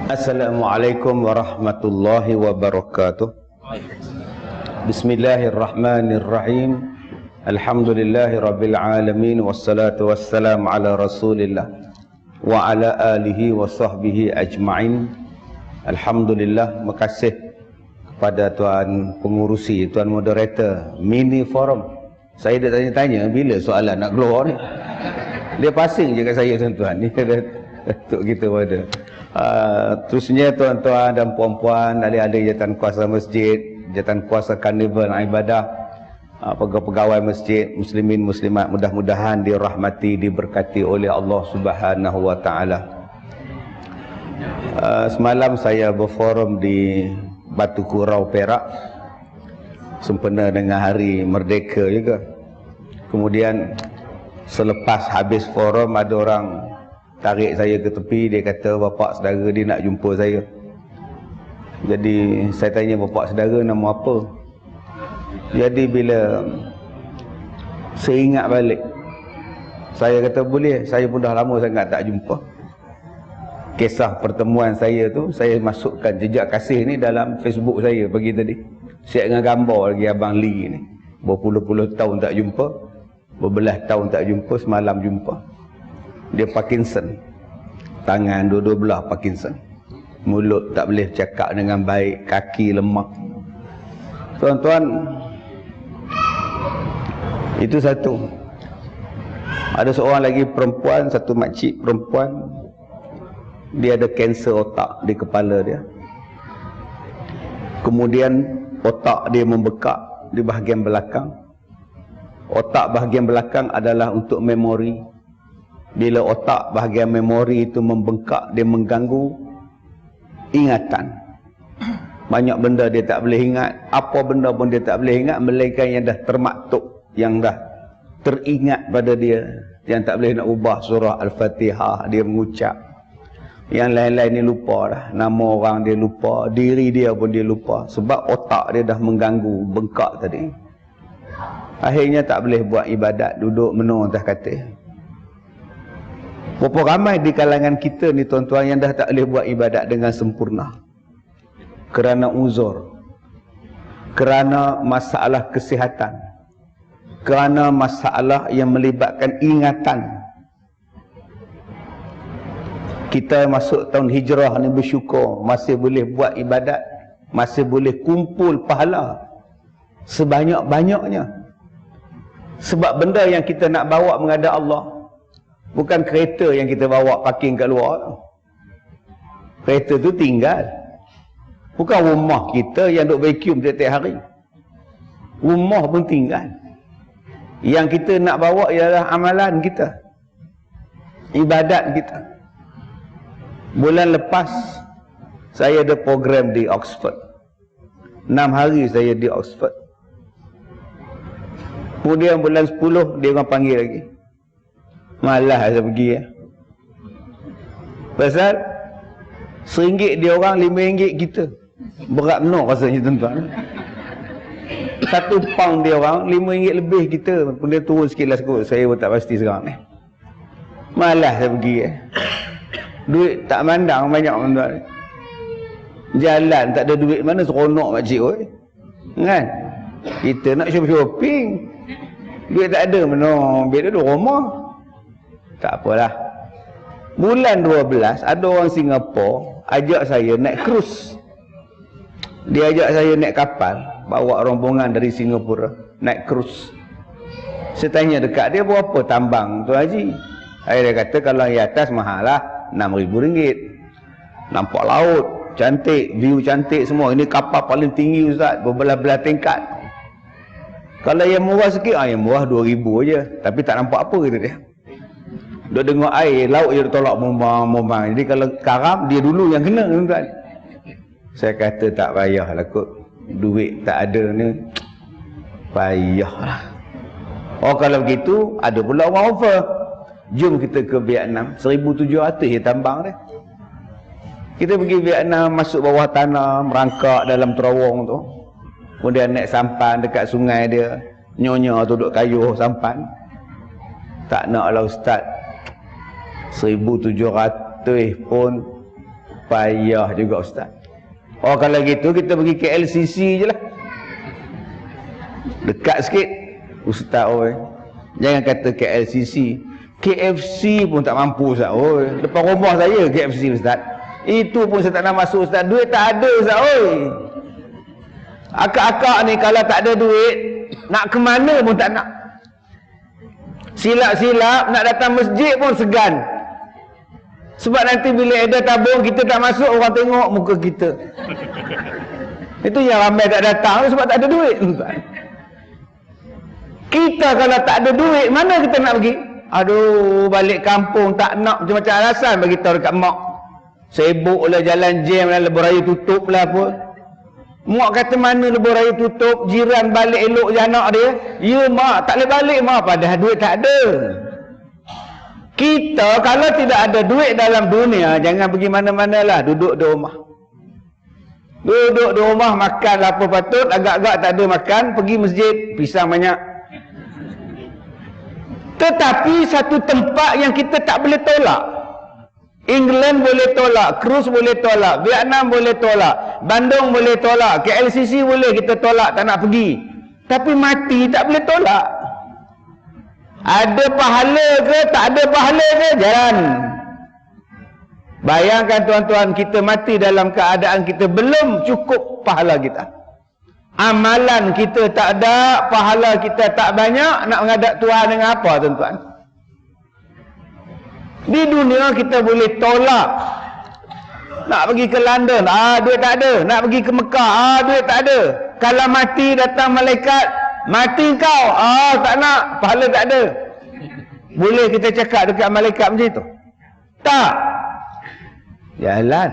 Assalamualaikum warahmatullahi wabarakatuh. Bismillahirrahmanirrahim. Alhamdulillahi rabbil alamin. Wassalatu wassalamu ala rasulillah wa ala alihi wa sahbihi ajma'in. Alhamdulillah, makasih kepada tuan pengurusi, tuan moderator mini forum. Saya dah tanya-tanya bila soalan nak keluar ni. Dia pasing je kat saya tuan-tuan. Ni untuk kita pada terusnya tuan-tuan dan puan-puan, adik-adik jawatan kuasa masjid, jawatan kuasa karnival ibadah, pegawai masjid, muslimin muslimat, mudah-mudahan dirahmati, diberkati oleh Allah Subhanahu wa taala. Semalam saya berforum di Batu Kurau, Perak, sempena dengan Hari Merdeka juga. Kemudian selepas habis forum, ada orang tarik saya ke tepi. Dia kata bapak saudara dia nak jumpa saya. Jadi saya tanya, bapak saudara nama apa? Jadi bila saya ingat balik, saya kata boleh, saya pun dah lama sangat tak jumpa. Kisah pertemuan saya tu, saya masukkan jejak kasih ni dalam Facebook saya pagi tadi. Siap dengan gambar lagi Abang Lee ni. Berpuluh-puluh tahun tak jumpa, berbelas tahun tak jumpa, semalam jumpa. Dia Parkinson, tangan dua-dua belah Parkinson, mulut tak boleh cakap dengan baik, kaki lemah. Tuan-tuan, itu satu. Ada seorang lagi perempuan, satu makcik perempuan, dia ada kanser otak di kepala dia. Kemudian otak dia membekak di bahagian belakang. Otak bahagian belakang adalah untuk memori. Bila otak bahagian memori itu membengkak, dia mengganggu ingatan. Banyak benda dia tak boleh ingat. Apa benda pun dia tak boleh ingat, melainkan yang dah termaktub, yang dah teringat pada dia, yang tak boleh nak ubah. Surah Al-Fatihah dia mengucap. Yang lain-lain ni lupa dah. Nama orang dia lupa, diri dia pun dia lupa. Sebab otak dia dah mengganggu, bengkak tadi. Akhirnya tak boleh buat ibadat, duduk menung atas katil. Berapa ramai di kalangan kita ni tuan-tuan yang dah tak boleh buat ibadat dengan sempurna. Kerana uzur, kerana masalah kesihatan, kerana masalah yang melibatkan ingatan. Kita masuk tahun hijrah ni bersyukur, masih boleh buat ibadat, masih boleh kumpul pahala sebanyak-banyaknya. Sebab benda yang kita nak bawa menghadap Allah bukan kereta yang kita bawa parking kat luar. Kereta tu tinggal. Bukan rumah kita yang duk vacuum setiap hari. Rumah pun tinggal. Yang kita nak bawa ialah amalan kita, ibadat kita. Bulan lepas saya ada program di Oxford. 6 hari saya di Oxford. Kemudian bulan 10 dia orang panggil lagi. Malas saya pergi ya. Pasal RM1 dia orang, RM5 kita. Berat benar rasanya tuan-tuan. 1 pound dia orang, RM5 lebih kita. Kemudian turun sikit lah kot. Saya pun tak pasti sekarang ni. Malas saya pergi ya. Duit tak mandang banyak tuan-tuan. Jalan tak ada duit mana seronok makcik oi. Kan? Kita nak shopping. Duit tak ada mana. Duit ada rumah. Tak apalah. Bulan 12 ada orang Singapura ajak saya naik cruise. Dia ajak saya naik kapal, bawa rombongan dari Singapura naik cruise. Saya tanya dekat dia, berapa tambang tu Haji? Dia kata kalau yang atas mahal lah, RM6,000. Nampak laut cantik, view cantik semua. Ini kapal paling tinggi Ustaz, berbelah-belah tingkat. Kalau yang murah sikit, yang murah RM2,000 je, tapi tak nampak apa kata dia. Duk dengar air laut je tolak mumbang. Jadi kalau karam, dia dulu yang kena tuan. Saya kata tak payahlah kot, duit tak ada ni, payahlah. Oh kalau begitu, ada pula orang offer, jom kita ke Vietnam, 1,700 je tambang dia. Kita pergi Vietnam, masuk bawah tanah, merangkak dalam terowong tu. Kemudian naik sampan dekat sungai dia, nyonya tu duduk kayuh sampan. Tak naklah Ustaz, 1,700 pun Payah juga Ustaz. Oh kalau gitu kita pergi KLCC je lah. Dekat sikit. Ustaz oi. Jangan kata KLCC. KFC pun tak mampu Ustaz. Oi, depan rumah saya KFC Ustaz. Itu pun saya tak nak masuk Ustaz. Duit tak ada Ustaz oi. Akak-akak ni kalau tak ada duit, nak ke mana pun tak nak. Silap-silap nak datang masjid pun segan. Sebab nanti bila ada tabung kita tak masuk, orang tengok muka kita. Itu yang ramai tak datang sebab tak ada duit. Kita kalau tak ada duit, mana kita nak pergi? Aduh, balik kampung tak nak macam-macam alasan bagi tahu dekat mak. Sibuk lah, jalan jam lah, lebuh raya tutup lah apa. Mak kata mana lebuh raya tutup, jiran balik elok je anak dia. Ya mak, tak boleh balik mak, padahal duit tak ada. Kita kalau tidak ada duit dalam dunia, jangan pergi mana-mana lah, duduk di rumah. Duduk di rumah, makan apa patut, agak-agak tak ada makan, pergi masjid, pisang banyak. Tetapi satu tempat yang kita tak boleh tolak. England boleh tolak, Cruise boleh tolak, Vietnam boleh tolak, Bandung boleh tolak, KLCC boleh kita tolak, tak nak pergi. Tapi mati tak boleh tolak. Ada pahala ke, tak ada pahala ke, jalan. Bayangkan tuan-tuan, kita mati dalam keadaan kita belum cukup pahala kita. Amalan kita tak ada, pahala kita tak banyak, nak menghadap Tuhan dengan apa tuan-tuan? Di dunia kita boleh tolak. Nak pergi ke London, duit tak ada. Nak pergi ke Mekah, duit tak ada. Kalau mati datang malaikat, mati kau, tak nak, pahala tak ada. Boleh kita cakap dekat malaikat macam itu? Tak. Jalan.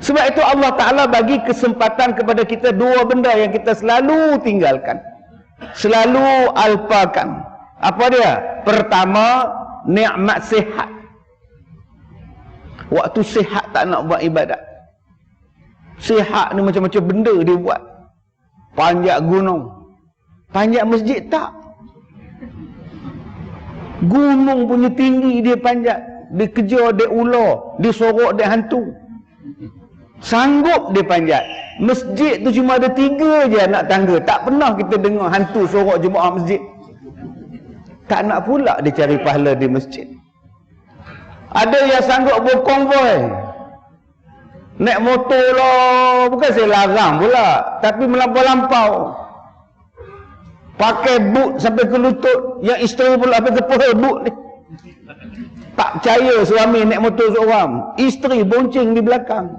Sebab itu Allah Ta'ala bagi kesempatan kepada kita dua benda yang kita selalu tinggalkan, selalu alpakan. Apa dia? Pertama, nikmat sihat. Waktu sihat tak nak buat ibadat. Sihat ni macam-macam benda dia buat. Panjat gunung, panjat masjid tak. Gunung punya tinggi dia panjat, dia kejar dia ular, dia sorok dia hantu. Sanggup dia panjat. Masjid tu cuma ada 3 je anak tangga. Tak pernah kita dengar hantu sorok jemaah masjid. Tak nak pula dia cari pahala di masjid. Ada yang sanggup berkonvoi, naik motor lah. Bukan saya larang pula, tapi melampau-lampau. Pakai boot sampai ke lutut. Yang isteri pula sampai ke peha boot ni. Tak percaya suami naik motor seorang, isteri bonceng di belakang.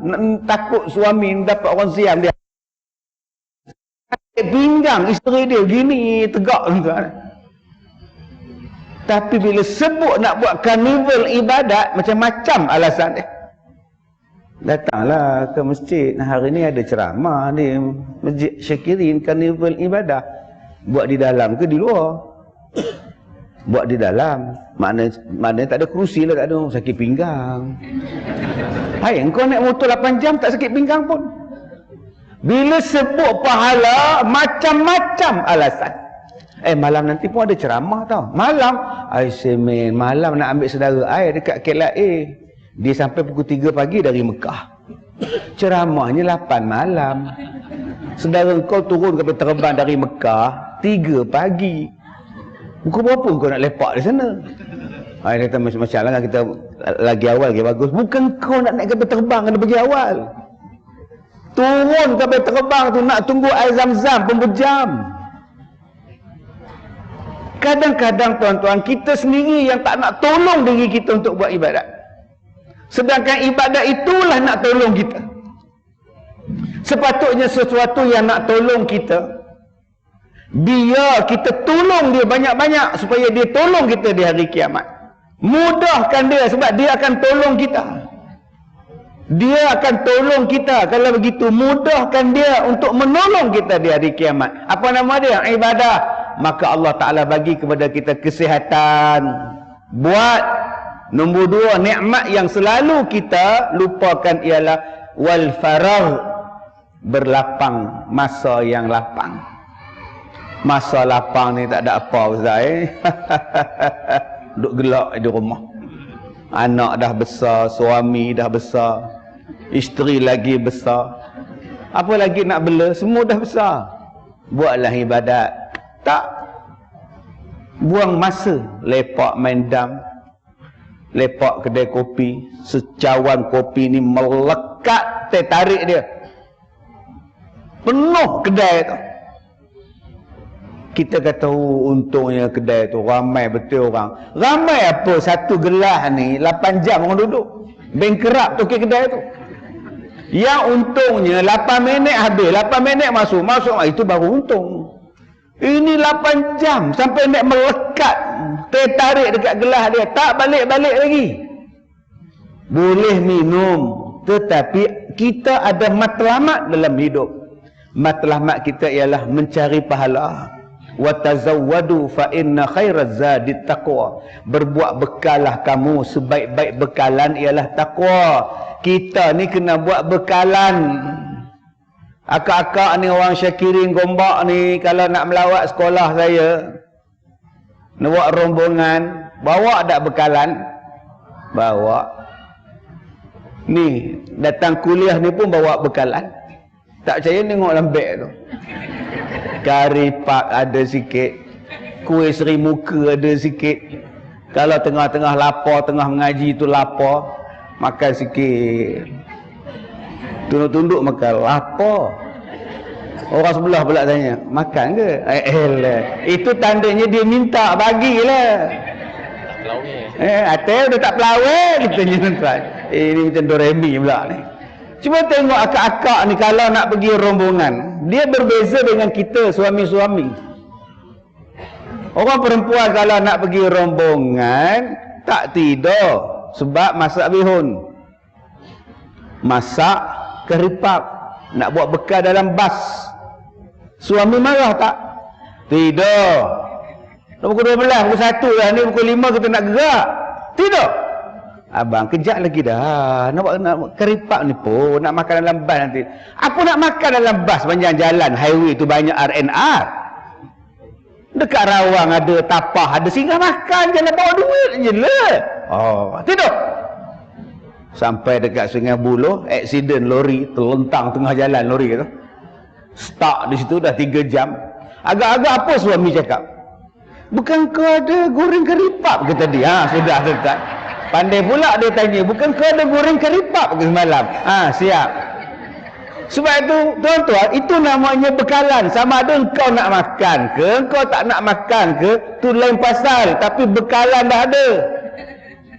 Takut suami dapat orang siam dia. Pinggang isteri dia gini tegak tuan. Tapi bila sebut nak buat karnival ibadat, macam-macam alasan dia. Datanglah ke masjid, hari ni ada ceramah di Masjid Syakirin, karnival ibadah. Buat di dalam ke di luar? Buat di dalam. Maknanya tak ada kerusi lah, tak ada. Sakit pinggang. Hai, kau naik motor 8 jam tak sakit pinggang pun. Bila sebut pahala, macam-macam alasan. Malam nanti pun ada ceramah tau. Malam, semen malam nak ambil saudara I dekat KLIA. Dia sampai pukul 3 pagi dari Mekah. Ceramahnya 8 malam. Saudara kau turun kapal terbang dari Mekah 3 pagi. Pukul berapa kau nak lepak di sana? Dia kata macam-macam lah, kita lagi awal lagi bagus. Bukan kau nak naik kapal terbang, kena pergi awal. Turun kapal terbang tu nak tunggu air zam-zam pun berjam. Kadang-kadang tuan-tuan, kita sendiri yang tak nak tolong diri kita untuk buat ibadat. Sedangkan ibadat itulah nak tolong kita. Sepatutnya sesuatu yang nak tolong kita, biar kita tolong dia banyak-banyak supaya dia tolong kita di hari kiamat. Mudahkan dia sebab dia akan tolong kita. Dia akan tolong kita. Kalau begitu, mudahkan dia untuk menolong kita di hari kiamat. Apa nama dia? Ibadah. Maka Allah Ta'ala bagi kepada kita kesihatan. Buat. Nombor 2, nikmat yang selalu kita lupakan ialah wal faragh, berlapang, masa yang lapang. Masa lapang ni tak ada apa Ustaz. Duduk gelak di rumah. Anak dah besar, suami dah besar, isteri lagi besar. Apa lagi nak bela? Semua dah besar. Buatlah ibadat. Tak. Buang masa lepak main dam, lepak kedai kopi. Secawan kopi ni melekat tarik dia. Penuh kedai tu. Kita kata untungnya kedai tu ramai betul orang. Ramai apa satu gelas ni 8 jam orang duduk. Bengkerap tu ke kedai tu. Yang untungnya 8 minit habis, 8 minit masuk itu baru untung. Ini 8 jam sampai nak melekat, tertarik dekat gelas dia, tak balik-balik lagi. Boleh minum, tetapi kita ada matlamat dalam hidup. Matlamat kita ialah mencari pahala. Wa tazawwadu fa inna khairaz zadi taqwa. Berbuat bekallah kamu, sebaik-baik bekalan ialah takwa. Kita ni kena buat bekalan. Akak-akak ni orang Syakirin Gombak ni, kalau nak melawat sekolah saya, nak buat rombongan, bawa tak bekalan? Bawa. Ni datang kuliah ni pun bawa bekalan. Tak percaya tengok dalam beg tu. Kari pak ada sikit, kuih seri muka ada sikit. Kalau tengah-tengah lapar, tengah mengaji tu lapar, makan sikit. Tunduk-tunduk makan, lapar. Orang sebelah pula tanya, makan ke? Itu tandanya dia minta, bagilah. Atel dia tak pelawai, katanya tuan. Ini macam Doremi pula ni. Cuba tengok akak-akak ni kalau nak pergi rombongan, dia berbeza dengan kita suami-suami. Orang perempuan kalau nak pergi rombongan tak tidur sebab masak bihun, masak keripap, nak buat bekal dalam bas. Suami marah tak? Tidur. Pukul 12, pukul 1 dah ni, pukul 5 kita nak gerak. Tidur. Abang, kejap lagi dah. Nak keripap ni pun, nak makan dalam bas nanti. Apa nak makan dalam bas panjang jalan, highway tu banyak RNR. Dekat Rawang ada tapah, ada singgah makan, jangan bawa duit je lah. Oh, tidur. Sampai dekat Sungai Buloh, aksiden lori, terlentang tengah jalan lori tu. Stuck di situ dah 3 jam. Agak-agak apa suami cakap? Bukan kau ada goreng keripap ke tadi? Sudah dekat. Pandai pula dia tanya, bukan kau ada goreng keripap ke semalam? Siap. Sebab itu, tuan-tuan, itu namanya bekalan. Sama ada engkau nak makan ke, engkau tak nak makan ke, tu lain pasal. Tapi bekalan dah ada.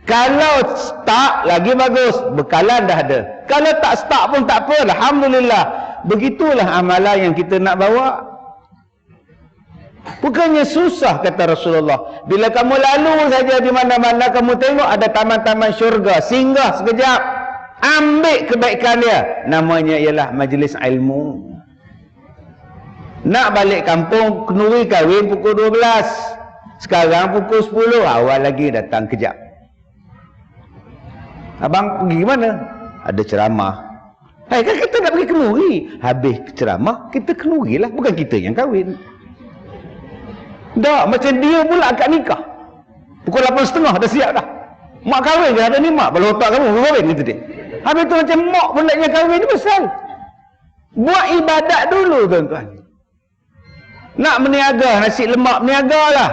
Kalau start lagi bagus, bekalan dah ada. Kalau tak start pun tak apa, alhamdulillah. Begitulah amalan yang kita nak bawa. Bukannya susah, kata Rasulullah. Bila kamu lalu saja di mana-mana, kamu tengok ada taman-taman syurga, singgah sekejap, ambil kebaikan dia. Namanya ialah majlis ilmu. Nak balik kampung, kenuri kahwin pukul 12. Sekarang pukul 10, awal lagi datang kejap. Abang pergi mana? Ada ceramah. Kan kita nak pergi kenuri. Habis ceramah, kita kenurilah. Bukan kita yang kahwin. Tak, macam dia pula akad nikah. Pukul 8.30 dah siap dah. Mak kahwin je ada ni mak. Kalau otak kamu kahwin kata dia. Habis tu macam mak pula yang kahwin ni pasal. Buat ibadat dulu tuan-tuan. Nak meniaga nasi lemak, meniaga lah.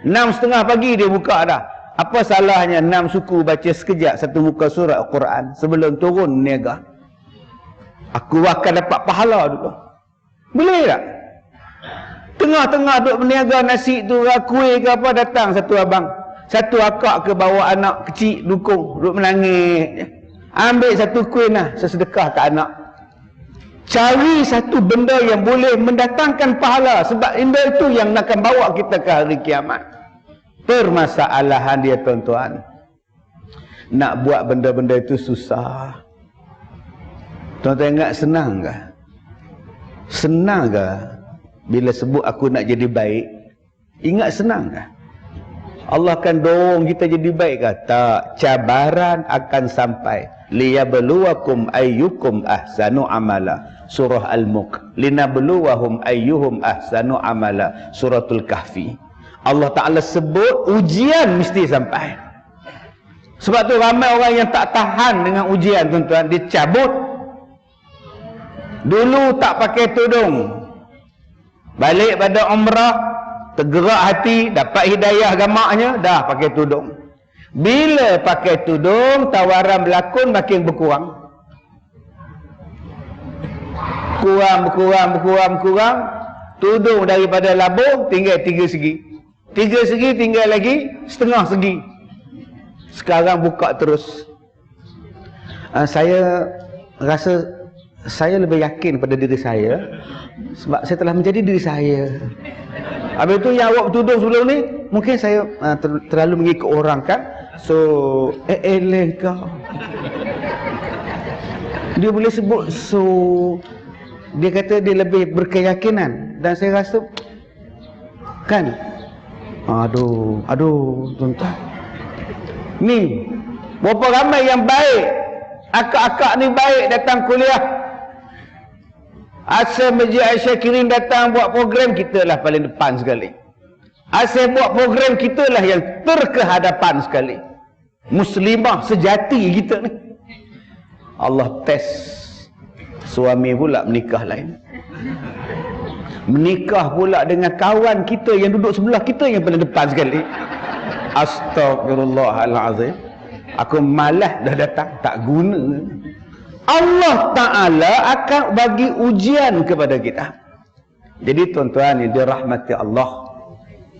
6.30 pagi dia buka dah. Apa salahnya 6 suku baca sekejap satu muka surat Al-Quran sebelum turun meniaga? Aku akan dapat pahala dulu. Boleh tak? Tengah-tengah duk berniaga nasi tu, kuih ke apa, datang satu abang, satu akak ke bawa anak kecil dukung, duk menangis. Ambil satu kuih nah, sesedekah ke anak. Cari satu benda yang boleh mendatangkan pahala, sebab benda itu yang akan bawa kita ke hari kiamat. Permasalahan dia tuan-tuan, nak buat benda-benda itu susah. Tuan-tuan ingat senang ke? Senang ke? Bila sebut aku nak jadi baik, ingat senang ke? Allah akan dorong kita jadi baik ke? Tak. Cabaran akan sampai. Liyabluwakum ayyukum ahsanu amala. Surah Al-Mulk. Linabluwahum ayyuhum ahsanu amala. Suratul Kahfi. Allah Ta'ala sebut ujian mesti sampai. Sebab tu ramai orang yang tak tahan dengan ujian, tuan-tuan, dia cabut. Dulu tak pakai tudung, balik pada umrah, tergerak hati, dapat hidayah gamaknya, dah pakai tudung. Bila pakai tudung, tawaran berlakon makin berkurang. Berkurang. Tudung daripada labuh tinggal 3 segi. 3 segi tinggal lagi setengah segi. Sekarang buka terus. Saya rasa saya lebih yakin pada diri saya sebab saya telah menjadi diri saya. Habis tu yang awak tudung sebelum ni, mungkin saya terlalu mengikut orang kan. So, eleh kau. Dia boleh sebut so. Dia kata dia lebih berkeyakinan. Dan saya rasa kan, aduh tuan-tuan, ni berapa ramai yang baik, akak-akak ni baik datang kuliah, asal Masjid Asy-Syakirin datang buat program, kita lah paling depan sekali. Asal buat program, kita lah yang terkehadapan sekali. Muslimah sejati kita ni. Allah test suami pula menikah lain. Menikah pula dengan kawan kita yang duduk sebelah kita yang paling depan sekali. Astagfirullahalazim. Aku malas dah datang, tak guna. Allah Ta'ala akan bagi ujian kepada kita. Jadi tuan-tuan, yang dirahmati Allah,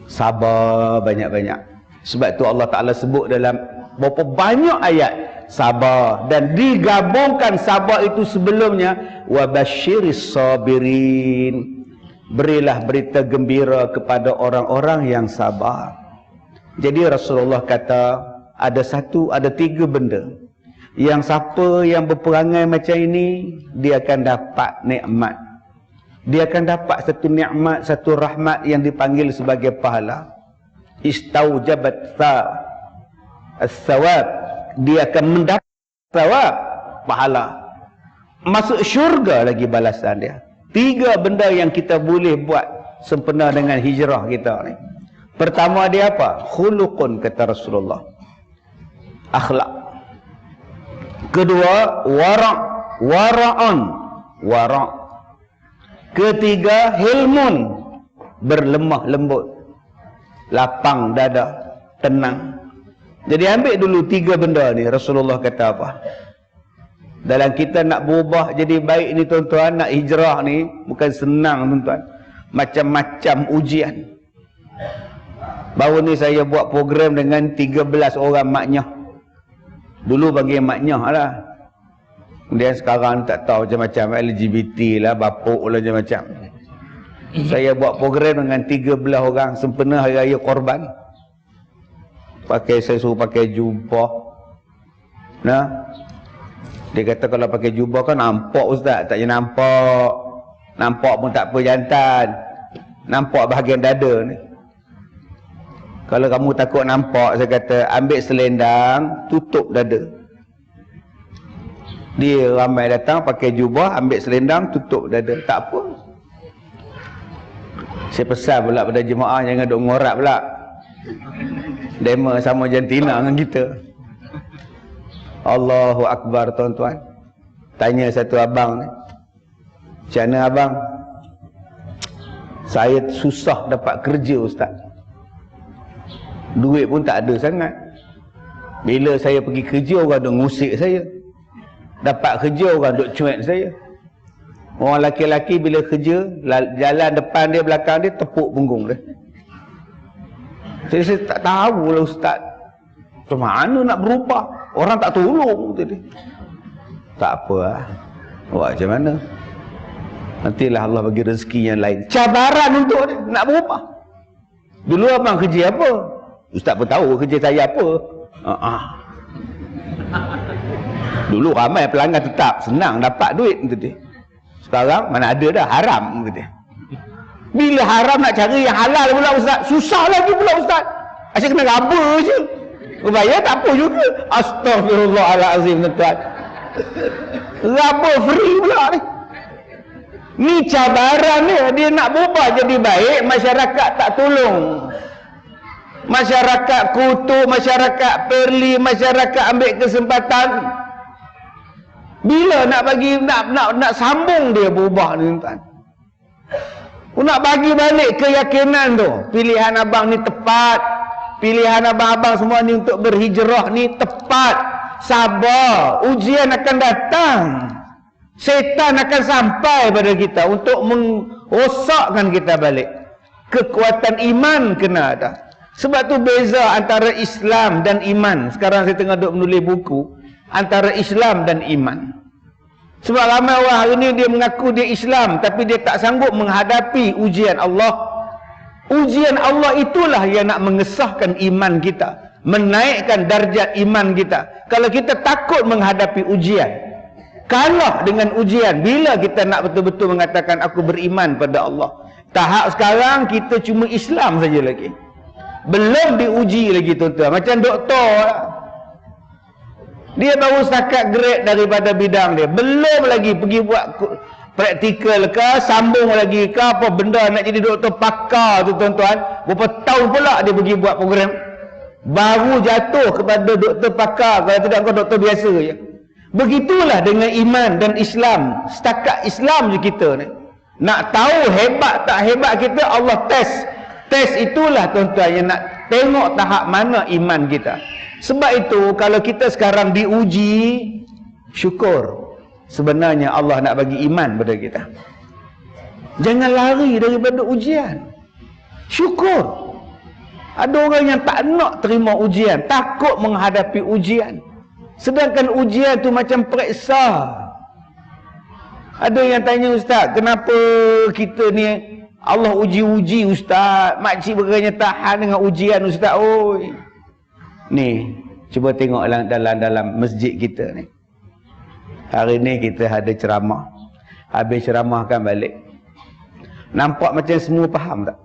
sabar banyak-banyak. Sebab tu Allah Ta'ala sebut dalam berapa banyak ayat sabar, dan digabungkan sabar itu sebelumnya wa basyiris sabirin, berilah berita gembira kepada orang-orang yang sabar. Jadi Rasulullah kata ada 3 benda yang siapa yang berperangai macam ini, dia akan dapat nikmat. Dia akan dapat satu nikmat, satu rahmat yang dipanggil sebagai pahala. Istaujabat as-sawab, dia akan mendapat sawab, pahala, masuk syurga lagi balasan dia. 3 benda yang kita boleh buat sempena dengan hijrah kita ni. Pertama dia apa? Khuluqun, kata Rasulullah, akhlak. Kedua, wara'un, wara'. Ketiga, hilmun, berlemah lembut, lapang dada, tenang. Jadi ambil dulu 3 benda ni. Rasulullah kata apa? Dalam kita nak berubah jadi baik ni tuan-tuan, nak hijrah ni bukan senang tuan-tuan. Macam-macam ujian. Baru ni saya buat program dengan 13 orang maknyah. Dulu bagi maknyah lah. Kemudian sekarang tak tahu macam-macam, LGBT lah, bapuk lah macam-macam. Saya buat program dengan 13 orang sempena Hari Raya Korban. Saya suruh pakai jubah. Nah, dia kata kalau pakai jubah kan nampak ustaz. Tak je nampak. Nampak pun tak apa jantan. Nampak bahagian dada ni. Kalau kamu takut nampak, saya kata ambil selendang, tutup dada. Dia ramai datang pakai jubah, ambil selendang, tutup dada. Tak apa. Saya pesan pula pada jemaah, jangan duk ngorak pula. Dema sama jantina dengan kita. Allahu Akbar tuan-tuan. Tanya satu abang ni, macam mana abang? Saya susah dapat kerja ustaz. Duit pun tak ada sangat. Bila saya pergi kerja, orang duk ngusik saya. Dapat kerja, orang duk cuek saya. Orang laki-laki bila kerja, jalan depan dia, belakang dia, tepuk punggung dia. Saya tak tahu lah ustaz, macam mana nak berubah? Orang tak tolong tadi. Tak apa lah. Buat macam mana? Nantilah Allah bagi rezeki yang lain. Cabaran untuk dia nak berubah. Dulu abang kerja apa? Ustaz pun tahu kerja saya apa. Dulu ramai pelanggan tetap, senang dapat duit tadi. Sekarang mana ada dah, haram tadi. Bila haram nak cari yang halal pula ustaz, susah lagi pula ustaz. Asyik kena raba je. Bayar tak apa juga. Astagfirullahalazim tuan. Raba free pula ni. Ni cabaran dia. Dia nak berubah jadi baik, masyarakat tak tolong. Masyarakat kutuk, masyarakat perli, masyarakat ambil kesempatan. Bila nak bagi, nak sambung dia berubah ni tuan. Nak bagi balik keyakinan tu. Pilihan abang ni tepat. Pilihan abang-abang semua ni untuk berhijrah ni tepat. Sabar. Ujian akan datang. Setan akan sampai pada kita untuk merosakkan kita balik. Kekuatan iman kena ada. Sebab tu beza antara Islam dan iman. Sekarang saya tengah duk menulis buku. Antara Islam dan iman. Sebab ramai orang hari ni dia mengaku dia Islam, tapi dia tak sanggup menghadapi ujian Allah. Ujian Allah itulah yang nak mengesahkan iman kita, menaikkan darjat iman kita. Kalau kita takut menghadapi ujian, kalah dengan ujian, bila kita nak betul-betul mengatakan aku beriman pada Allah? Tahap sekarang kita cuma Islam saja lagi, belum diuji lagi tuan-tuan. Macam doktor lah. Dia baru setakat grade daripada bidang dia, belum lagi pergi buat praktikal ke, sambung lagi ke apa benda nak jadi doktor pakar tu tuan-tuan. Berapa tahun pula dia pergi buat program, baru jatuh kepada doktor pakar. Kalau tidak kau doktor biasa je. Begitulah dengan iman dan Islam. Setakat Islam je kita ni. Nak tahu hebat tak hebat kita, Allah test. Test itulah tuan-tuan yang nak tengok tahap mana iman kita. Sebab itu kalau kita sekarang diuji, syukur. Sebenarnya Allah nak bagi iman pada kita. Jangan lari daripada ujian. Syukur. Ada orang yang tak nak terima ujian, takut menghadapi ujian. Sedangkan ujian tu macam periksa. Ada yang tanya, ustaz, kenapa kita ni Allah uji-uji ustaz? Makcik berkanya tahan dengan ujian ustaz. Oi. Ni, cuba tengok dalam masjid kita ni. Hari ni kita ada ceramah. Habis ceramah kan balik. Nampak macam semua faham tak?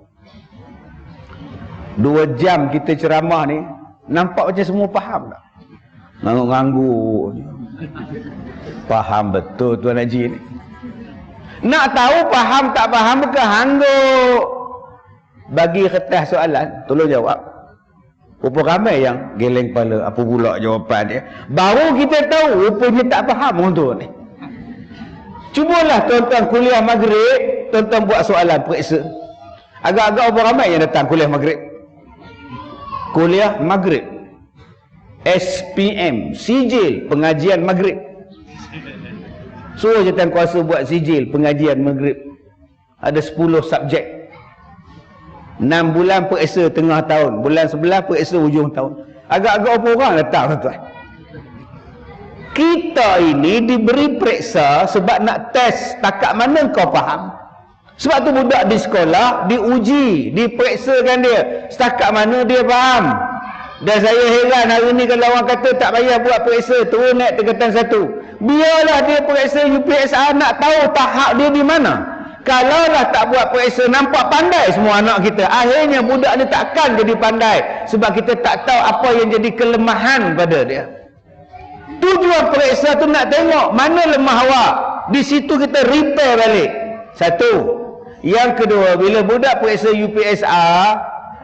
2 jam kita ceramah ni, nampak macam semua faham tak? Ngangguk-ngangguk. Faham betul Tuan Haji ni. Nak tahu faham tak faham ke hangguk. Bagi kertas soalan, tolong jawab. Berapa ramai yang geleng kepala, apa pula jawapan dia. Baru kita tahu rupanya tak faham orang tu ni. Cubalah tuan-tuan kuliah maghrib, tuan-tuan buat soalan periksa. Agak-agak berapa ramai yang datang kuliah maghrib? Kuliah maghrib, SPM, sijil pengajian maghrib. Suruh jawatan kuasa buat sijil pengajian maghrib. Ada 10 subjek. 6 bulan periksa tengah tahun, bulan 11 periksa hujung tahun. Agak-agak apa orang datang tuan-tuan. Kita ini diberi periksa sebab nak test takat mana kau faham. Sebab tu budak di sekolah diuji, diperiksakan dia setakat mana dia faham. Dan saya heran hari ni kalau orang kata tak payah buat periksa, turun naik tingkatan 1. Biarlah dia periksa UPSR, nak tahu tahap dia di mana. Kalaulah tak buat periksa, nampak pandai semua anak kita. Akhirnya budak ni takkan jadi pandai. Sebab kita tak tahu apa yang jadi kelemahan pada dia. Tujuan periksa tu nak tengok mana lemah awak. Di situ kita repair balik. 1. Yang kedua, bila budak periksa UPSR,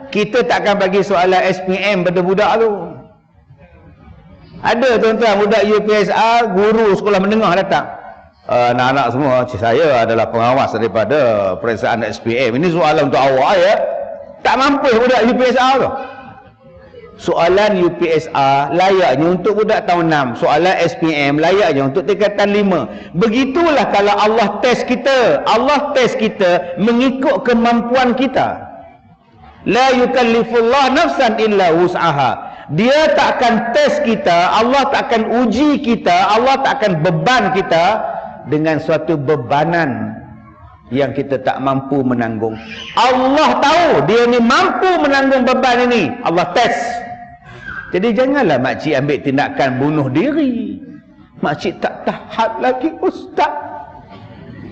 kita takkan bagi soalan SPM pada budak tu. Ada tuan-tuan budak UPSR, guru sekolah menengah datang. Anak-anak semua, saya adalah pengawas daripada periksaan SPM. Ini soalan untuk awak ya. Tak mampu budak UPSR tu. Soalan UPSR layaknya untuk budak tahun 6. Soalan SPM layaknya untuk tingkatan 5. Begitulah kalau Allah test kita. Allah test kita mengikut kemampuan kita. La yukallifullah nafsan illa wus'aha. Dia tak akan test kita, Allah tak akan uji kita, Allah tak akan beban kita dengan suatu bebanan yang kita tak mampu menanggung. Allah tahu dia ni mampu menanggung beban ini, Allah test. Jadi janganlah makcik ambil tindakan bunuh diri. Makcik tak tahan lagi ustaz,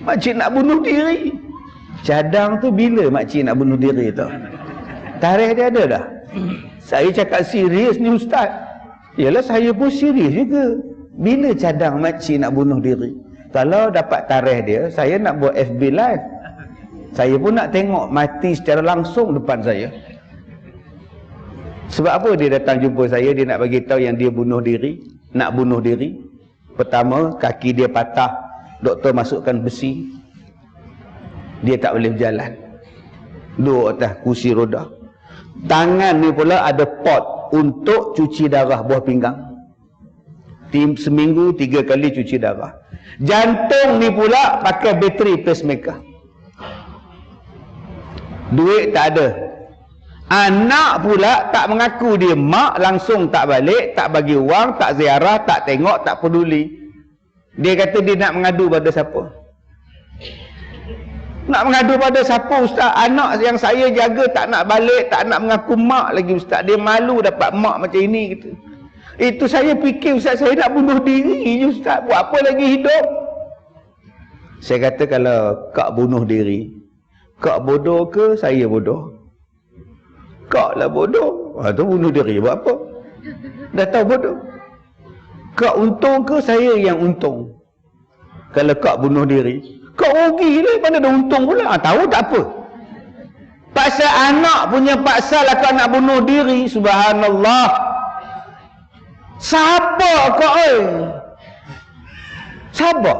makcik nak bunuh diri. Cadang tu bila makcik nak bunuh diri tu? Tarikh dia ada dah. Saya cakap serius ni ustaz. Yalah saya pun serius juga. Bila cadang makcik nak bunuh diri? Kalau dapat tarikh dia, saya nak buat FB live. Saya pun nak tengok mati secara langsung depan saya. Sebab apa dia datang jumpa saya? Dia nak bagi tahu yang dia bunuh diri. Nak bunuh diri. Pertama, kaki dia patah. Doktor masukkan besi. Dia tak boleh berjalan. Duduk atas kursi roda. Tangan ni pula ada pot untuk cuci darah buah pinggang. Seminggu 3 kali cuci darah. Jantung ni pula pakai bateri pacemaker. Duit tak ada. Anak pula tak mengaku dia mak, langsung tak balik, tak bagi wang, tak ziarah, tak tengok, tak peduli. Dia kata dia nak mengadu pada siapa? Nak mengadu pada siapa, ustaz? Anak yang saya jaga tak nak balik, tak nak mengaku mak lagi, ustaz. Dia malu dapat mak macam ini gitu. Itu saya fikir, ustaz, saya nak bunuh diri je, ustaz. Buat apa lagi hidup? Saya kata, kalau kak bunuh diri, kak bodoh ke saya bodoh? Kak lah bodoh. Tu bunuh diri buat apa? Dah tahu bodoh. Kak untung ke saya yang untung? Kalau kak bunuh diri, kak rugi lah, mana ada untung pula. Tahu tak apa. Pasal anak punya paksa lah kak nak bunuh diri. Subhanallah. Sabar kak oi. Sabar.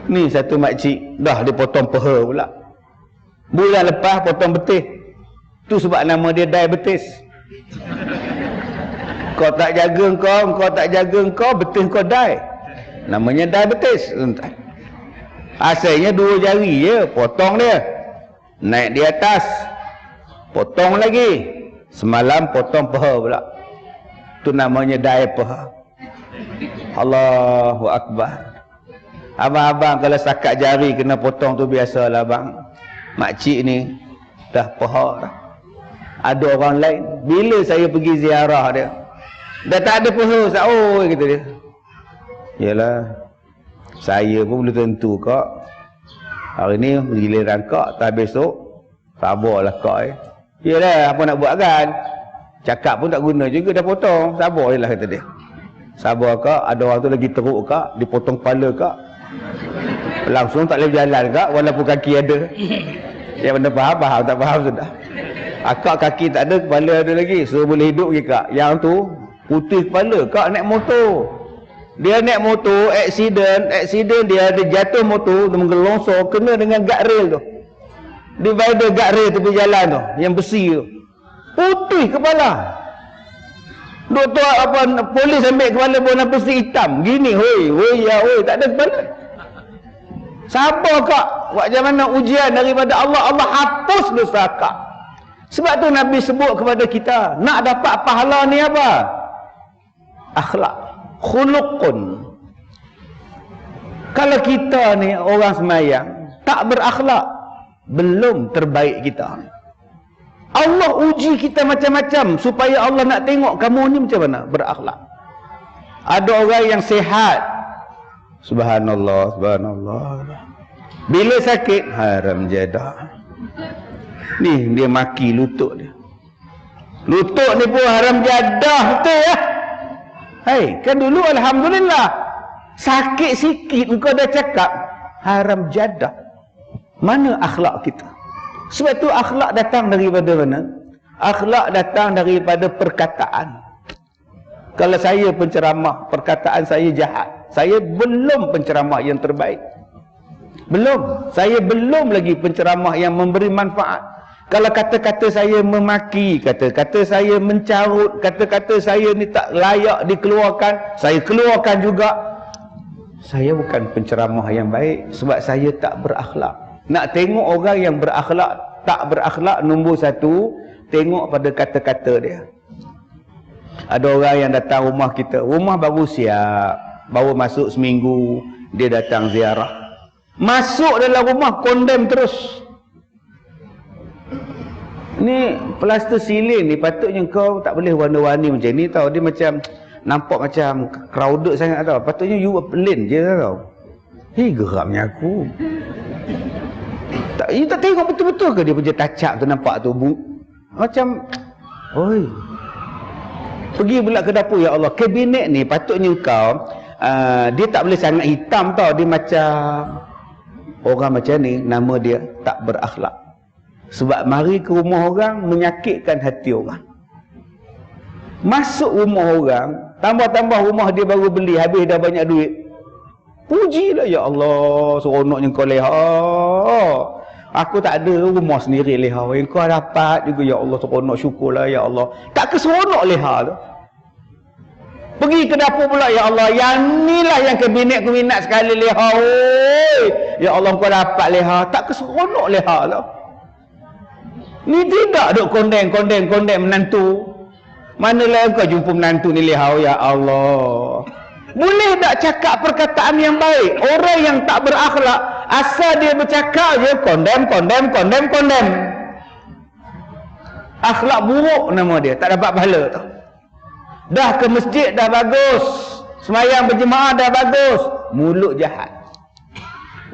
Ni satu makcik dah dipotong peha pula. Bulan lepas potong betis. Tu sebab nama dia diabetes. Kau tak jaga kau tak jaga kau, betis kau die. Namanya diabetes. Asalnya 2 jari je, potong dia. Naik di atas. Potong lagi. Semalam potong peha pula. Tu namanya die peha. Allahu Akbar. Abang-abang kalau sakat jari kena potong tu biasalah bang. Makcik ni dah peha dah. Ada orang lain. Bila saya pergi ziarah dia, dah tak ada peha, Ustaz. Oh, kata dia. Yalah, saya pun belum tentu kak. Hari ni giliran kak, tak besok sabarlah kak. Yalah, apa nak buat kan? Cakap pun tak guna juga, dah potong. Sabar je lah, kata dia. Sabar kak, ada orang tu lagi teruk kak, dipotong kepala kak. Langsung tak boleh berjalan kak, walaupun kaki ada. Yang benda faham, tak faham sudah. Akak kaki tak ada, kepala ada lagi. So boleh hidup ke kak? Yang tu putih kepala. Kak naik motor. Dia naik motor, accident dia jatuh motor, dia menggelongsor, kena dengan guardrail tu. Divider guardrail tepi jalan tu, yang besi tu. Putih kepala. Doktor polis ambil kepala warna besi hitam. Gini, hoi, tak ada kepala. Sabar kak. Macam mana ujian daripada Allah, Allah hapus dosa kak. Sebab tu Nabi sebut kepada kita, nak dapat pahala ni apa? Akhlak. Khuluqun. Kalau kita ni orang semayang tak berakhlak, belum terbaik kita. Allah uji kita macam-macam supaya Allah nak tengok kamu ni macam mana berakhlak. Ada orang yang sihat, subhanallah, bila sakit haram jadah. Ni dia maki lutut dia. Lutut ni pun haram jadah betul ya. Hei, kan dulu alhamdulillah sakit sikit engkau dah cakap haram jadah. Mana akhlak kita? Sebab tu akhlak datang daripada mana? Akhlak datang daripada perkataan. Kalau saya penceramah, perkataan saya jahat, saya belum penceramah yang terbaik. Belum. Saya belum lagi penceramah yang memberi manfaat. Kalau kata-kata saya memaki, kata-kata saya mencarut, kata-kata saya ni tak layak dikeluarkan, saya keluarkan juga. Saya bukan penceramah yang baik sebab saya tak berakhlak. Nak tengok orang yang berakhlak, tak berakhlak, nombor 1, tengok pada kata-kata dia. Ada orang yang datang rumah kita, rumah baru siap, baru masuk seminggu, dia datang ziarah. Masuk dalam rumah, condemn terus. Ni plaster ceiling ni patutnya kau tak boleh warna-warni macam ni tau. Dia macam nampak macam crowded sangat tau. Patutnya you plain je tau. Hei, geramnya aku. You tak tengok betul-betul ke dia punya touch-up tu nampak tu macam oi. Pergi pula ke dapur, ya Allah, kabinet ni patutnya kau dia tak boleh sangat hitam tau. Dia macam orang macam ni, nama dia tak berakhlak. Sebab mari ke rumah orang menyakitkan hati orang. Masuk rumah orang, tambah-tambah rumah dia baru beli, habis dah banyak duit. Pujilah, ya Allah, seronoknya kau leha. Aku tak ada rumah sendiri leha. Kau dapat juga, ya Allah, seronok, syukurlah ya Allah. Tak keseronok leha tu. Pergi ke dapur pula, ya Allah, yang inilah yang kabinet aku minat sekali leha. Oi, ya Allah, kau dapat leha. Tak keseronok leha tu. Ni tidak duk kondem menantu. Manalah kau jumpa menantu ni leha, ya Allah. Boleh tak cakap perkataan yang baik? Orang yang tak berakhlak, asal dia bercakap je kondem. Akhlak buruk nama dia, tak dapat pahala tu. Dah ke masjid dah bagus, semayang berjemaah dah bagus, mulut jahat.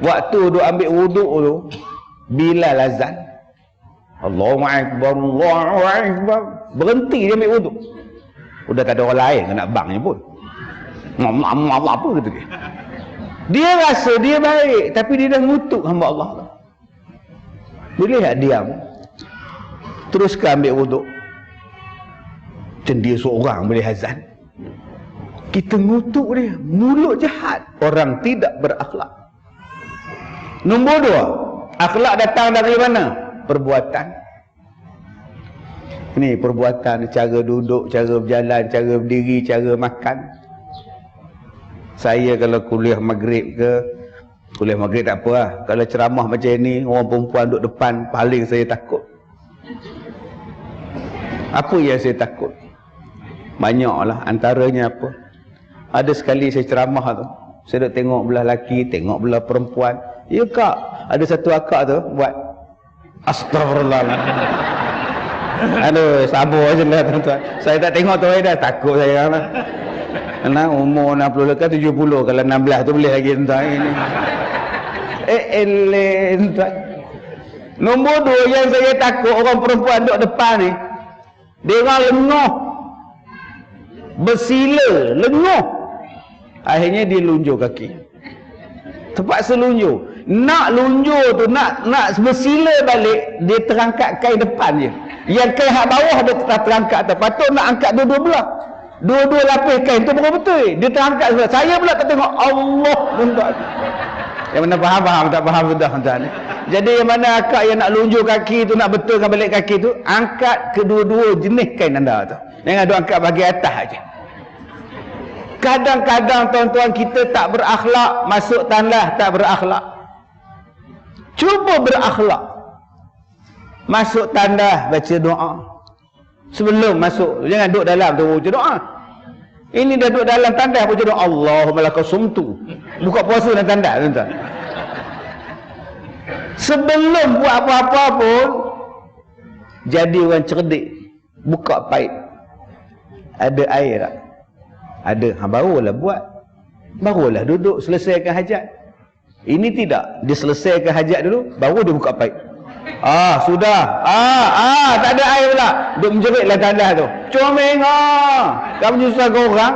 Waktu duk ambil wuduk tu, Bilal azan, Allahu Akbar, Allahu Akbar, berhenti dia ambil wuduk. Udah tak ada orang lain nak bangnya pun. Apa kata dia? Dia rasa dia baik, tapi dia dah ngutuk hamba Allah. Boleh tak diam? Teruskan ambil wuduk. Dan dia seorang boleh azan. Kita ngutuk dia, mulut jahat, orang tidak berakhlak. Nombor 2, akhlak datang dari mana? Perbuatan. Ini perbuatan, cara duduk, cara berjalan, cara berdiri, cara makan. Saya kalau kuliah maghrib ke, kuliah maghrib tak apa lah. Kalau ceramah macam ni, orang perempuan duduk depan, paling saya takut. Apa yang saya takut? Banyaklah, antaranya apa? Ada sekali saya ceramah tu, saya duduk tengok belah lelaki, tengok belah perempuan. Ya kak, ada satu akak tu buat astagfirullahaladzim. Aduh, sabar je lah tuan-tuan. Saya tak tengok tu dah, takut saya lah. Karena umur 60 lekat 70, kalau 16 tu boleh lagi tuan ini. Tuan. Nombor 2 yang saya takut, orang perempuan duduk depan ni, dia orang lenguh, bersila, lenguh. Akhirnya dia lunjur kaki. Terpaksa lunjur. Nak lunjur tu, nak bersila balik, dia terangkat kain depan je. Yang kain hak bawah dia terangkat atas. Patut nak angkat dua-dua belah. Dua-dua lapis kain tu bukan betul. Dia terangkat sebelah. Saya pula tak tengok. Allah. Yang mana faham, tak faham sudah tuan. Jadi yang mana akak yang nak lunjur kaki tu, nak betulkan balik kaki tu, angkat kedua-dua jenis kain anda tu. Jangan duk angkat bahagian atas aja. Kadang-kadang tuan-tuan kita tak berakhlak, masuk tandas tak berakhlak. Cuba berakhlak. Masuk tandas baca doa. Sebelum masuk, jangan duduk dalam tu baca doa. Ini dah duduk dalam tandas baca doa. Allahumma lakal sumtu. Buka puasa dalam tandas tuan-tuan. Sebelum buat apa-apa pun, jadi orang cerdik. Buka paip. Ada air tak? Ada. Barulah buat. Barulah duduk selesaikan hajat. Ini tidak. Dia selesaikan hajat dulu, baru dia buka paip. Sudah. Tak ada air pula. Duk menjeritlah tandas tu. Comeng tak menyusahkan orang.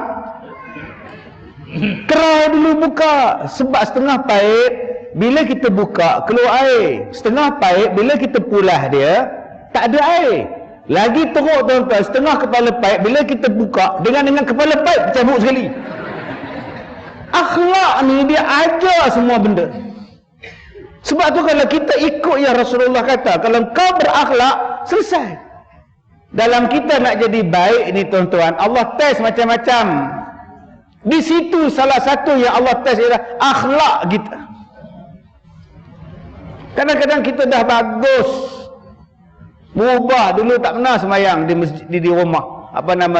Kerah dulu buka. Sebab setengah paip, bila kita buka, keluar air. Setengah paip, bila kita pulas dia, tak ada air. Lagi teruk tuan-tuan, setengah kepala paip, bila kita buka, dengan kepala paip cabut sekali. Akhlak ni dia ajar semua benda. Sebab tu kalau kita ikut yang Rasulullah kata, kalau kau berakhlak, selesai. Dalam kita nak jadi baik ni tuan-tuan, Allah test macam-macam. Di situ salah satu yang Allah test ialah akhlak kita. Kadang-kadang kita dah bagus, berubah. Dulu tak pernah semayang di masjid, di rumah,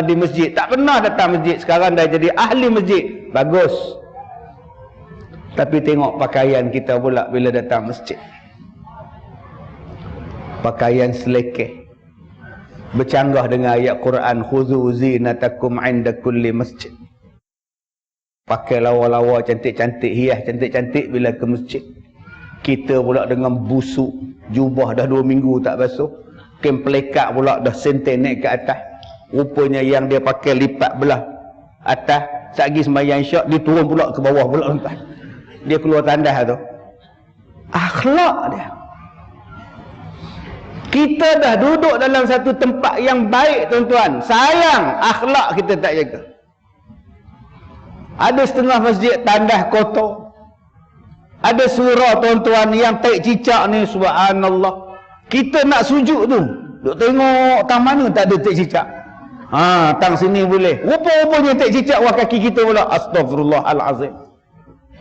di masjid, tak pernah datang masjid. Sekarang dah jadi ahli masjid, bagus. Tapi tengok pakaian kita pula bila datang masjid. Pakaian selekeh, bercanggah dengan ayat Quran, khuzu zinatakum 'inda kulli masjid. Pakai lawa-lawa cantik-cantik, hias cantik-cantik bila ke masjid. Kita pula dengan busuk, jubah dah 2 minggu tak basuh, kain pelekat pula dah senten naik ke atas. Rupanya yang dia pakai lipat belah atas, satgi sembahyang isyak, dia turun pula ke bawah pula tuan. Dia keluar tandas tu. Akhlak dia. Kita dah duduk dalam satu tempat yang baik, tuan-tuan. Sayang, akhlak kita tak jaga. Ada setengah masjid tandas kotor. Ada surau, tuan-tuan, yang taik cicak ni, subhanallah. Kita nak sujud tu, duk tengok tang mana tak ada taik cicak. Tang sini boleh. Rupa-rupanya taik cicak wah kaki kita pula. Astaghfirullahalazim.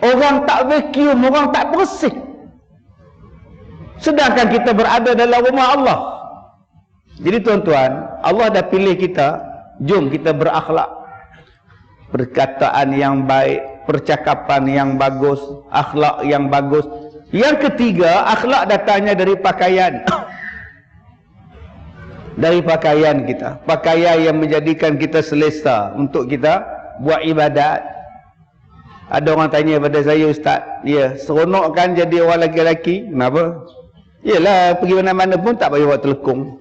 Orang tak vacuum, orang tak bersih. Sedangkan kita berada dalam rumah Allah. Jadi tuan-tuan, Allah dah pilih kita, jom kita berakhlak. Perkataan yang baik, percakapan yang bagus, akhlak yang bagus. Yang ketiga, akhlak datangnya dari pakaian. Dari pakaian kita. Pakaian yang menjadikan kita selesa untuk kita buat ibadat. Ada orang tanya pada saya, Ustaz, ya, seronok kan jadi orang lelaki-lelaki? Kenapa? Yelah, pergi mana-mana pun tak payah buat telekung.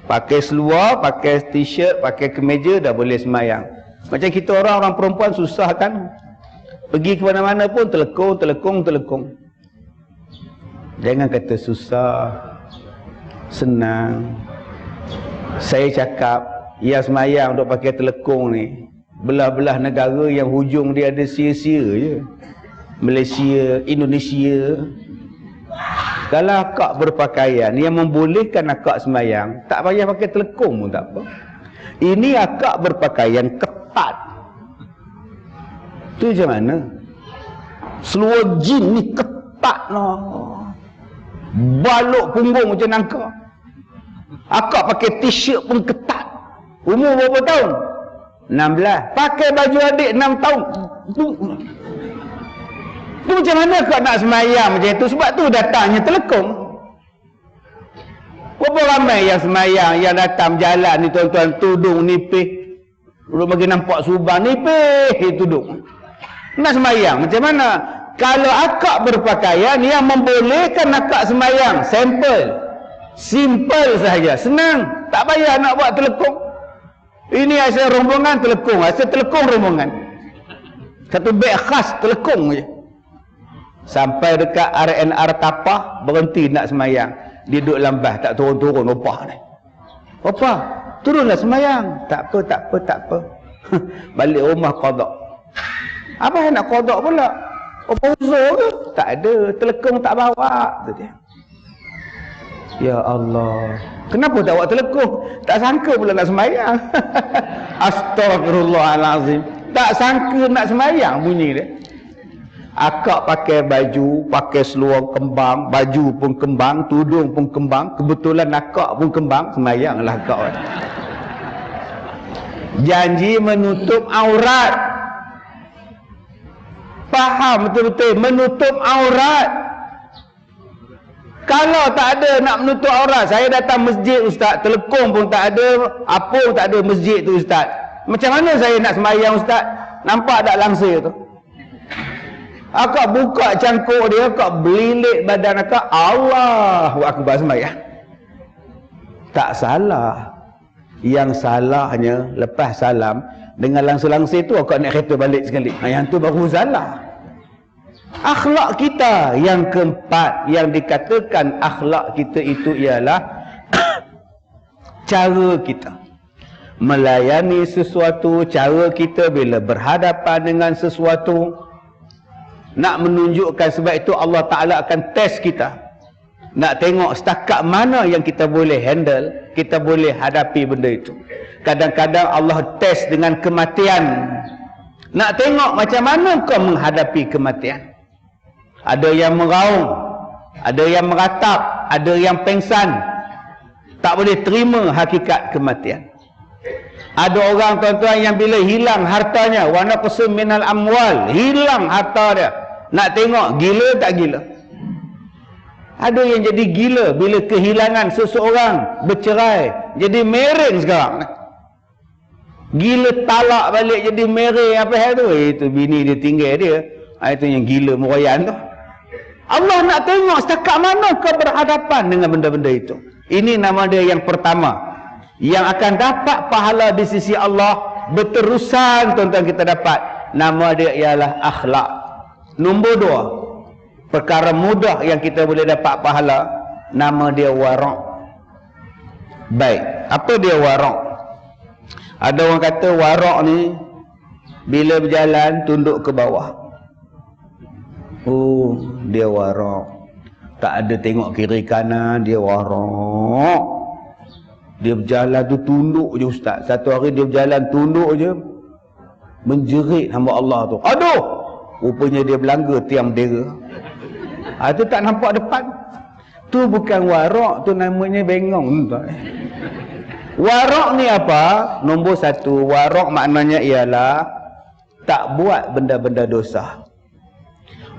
Pakai seluar, pakai t-shirt, pakai kemeja, dah boleh semayang. Macam kita orang perempuan susah kan? Pergi ke mana-mana pun telekung. Jangan kata susah, senang. Saya cakap, yang semayang duk pakai telekung ni, belah-belah negara yang hujung dia ada sia-sia je. Malaysia, Indonesia. Kalau akak berpakaian yang membolehkan akak semayang, tak payah pakai telekung pun tak apa. Ini akak berpakaian ketat. Tu macam mana? Seluar jin ni ketat lah. Baluk punggung macam nangka. Akak pakai t-shirt pun ketat. Umur berapa tahun? 16. Pakai baju adik 6 tahun. Tu macam mana kau nak semayang macam itu? Sebab tu datangnya telekung. Berapa ramai yang semayang, yang datang jalan ni tuan-tuan, tudung nipis. Duduk bagi nampak subang nipis, tudung. Nak semayang macam mana? Kalau akak berpakaian yang membolehkan akak semayang, simple sahaja, senang, tak payah nak buat telekung. Ini asal rombongan telekung, asal telekung rombongan. Satu beg khas telekung je. Sampai dekat RNR Tapah, berhenti nak semayang. Dia duduk lambah, tak turun-turun opah ni. Opah, turunlah semayang. Tak apa. Balik rumah qada. Apa yang nak qada pula? Opah uzur ke? Tak ada, telekung tak bawa. Tu dia. Ya Allah, kenapa tak buat telekung? Tak sangka pula nak semayang. Astaghfirullahalazim. Tak sangka nak semayang bunyi dia. Akak pakai baju, pakai seluar kembang, baju pun kembang, tudung pun kembang. Kebetulan akak pun kembang, semayanglah akak. Janji menutup aurat. Faham betul-betul, menutup aurat. Kalau tak ada nak menutup aurat, saya datang masjid Ustaz, telekung pun tak ada, apa pun tak ada masjid tu Ustaz. Macam mana saya nak semayang Ustaz? Nampak tak langsir tu? Akak buka cangkuk dia, akak belilik badan akak, Allahu Akbar semayang. Tak salah. Yang salahnya lepas salam dengan langsir-langsir tu akak nak kereta balik sekali. Yang tu baru salah. Akhlak kita yang keempat, yang dikatakan akhlak kita itu ialah cara kita melayani sesuatu, cara kita bila berhadapan dengan sesuatu. Nak menunjukkan, sebab itu Allah Ta'ala akan test kita. Nak tengok setakat mana yang kita boleh handle, kita boleh hadapi benda itu. Kadang-kadang Allah test dengan kematian. Nak tengok macam mana kau menghadapi kematian. Ada yang meraung, ada yang meratap, ada yang pengsan. Tak boleh terima hakikat kematian. Ada orang tuan-tuan yang bila hilang hartanya, wa naqsim minal amwal, hilang harta dia. Nak tengok gila tak gila. Ada yang jadi gila bila kehilangan seseorang, bercerai, jadi mereng sekarang. Gila talak balik jadi mereng, apa hal tu? Itu bini dia tinggal dia. Itu yang gila meroyan tu. Allah nak tengok setakat mana kau berhadapan dengan benda-benda itu. Ini nama dia yang pertama. Yang akan dapat pahala di sisi Allah berterusan, tuan-tuan, kita dapat. Nama dia ialah akhlak. Nombor 2, perkara mudah yang kita boleh dapat pahala nama dia warak. Baik, apa dia warak? Ada orang kata warak ni bila berjalan tunduk ke bawah. Oh, dia warak. Tak ada tengok kiri kanan, dia warak. Dia berjalan tu tunduk je ustaz. Satu hari dia berjalan tunduk je, menjerit hamba Allah tu. Aduh! Rupanya dia berlanggar tiang bendera. Itu tak nampak depan. Tu bukan warak, tu namanya bengong. Warak ni apa? Nombor satu, warak maknanya ialah tak buat benda-benda dosa.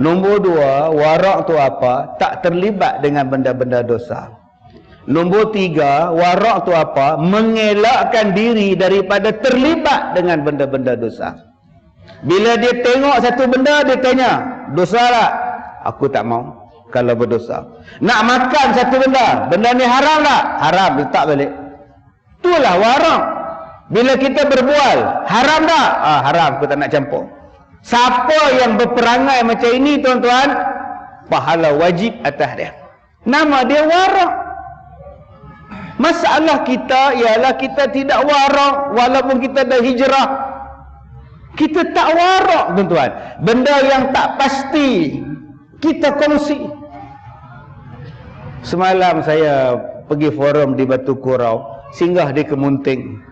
Nombor dua, warak tu apa? Tak terlibat dengan benda-benda dosa. Nombor tiga, warak tu apa? Mengelakkan diri daripada terlibat dengan benda-benda dosa. Bila dia tengok satu benda, dia tanya, dosa tak? Aku tak mau kalau berdosa. Nak makan satu benda, benda ni haram tak? Haram, letak balik. Itulah warak. Bila kita berbual, haram tak? Haram, aku tak nak campur. Siapa yang berperangai macam ini tuan-tuan, pahala wajib atas dia. Nama dia warak. Masalah kita ialah kita tidak warak walaupun kita dah hijrah. Kita tak warak tuan-tuan. Benda yang tak pasti kita kongsi. Semalam saya pergi forum di Batu Kurau, singgah di Kemunting.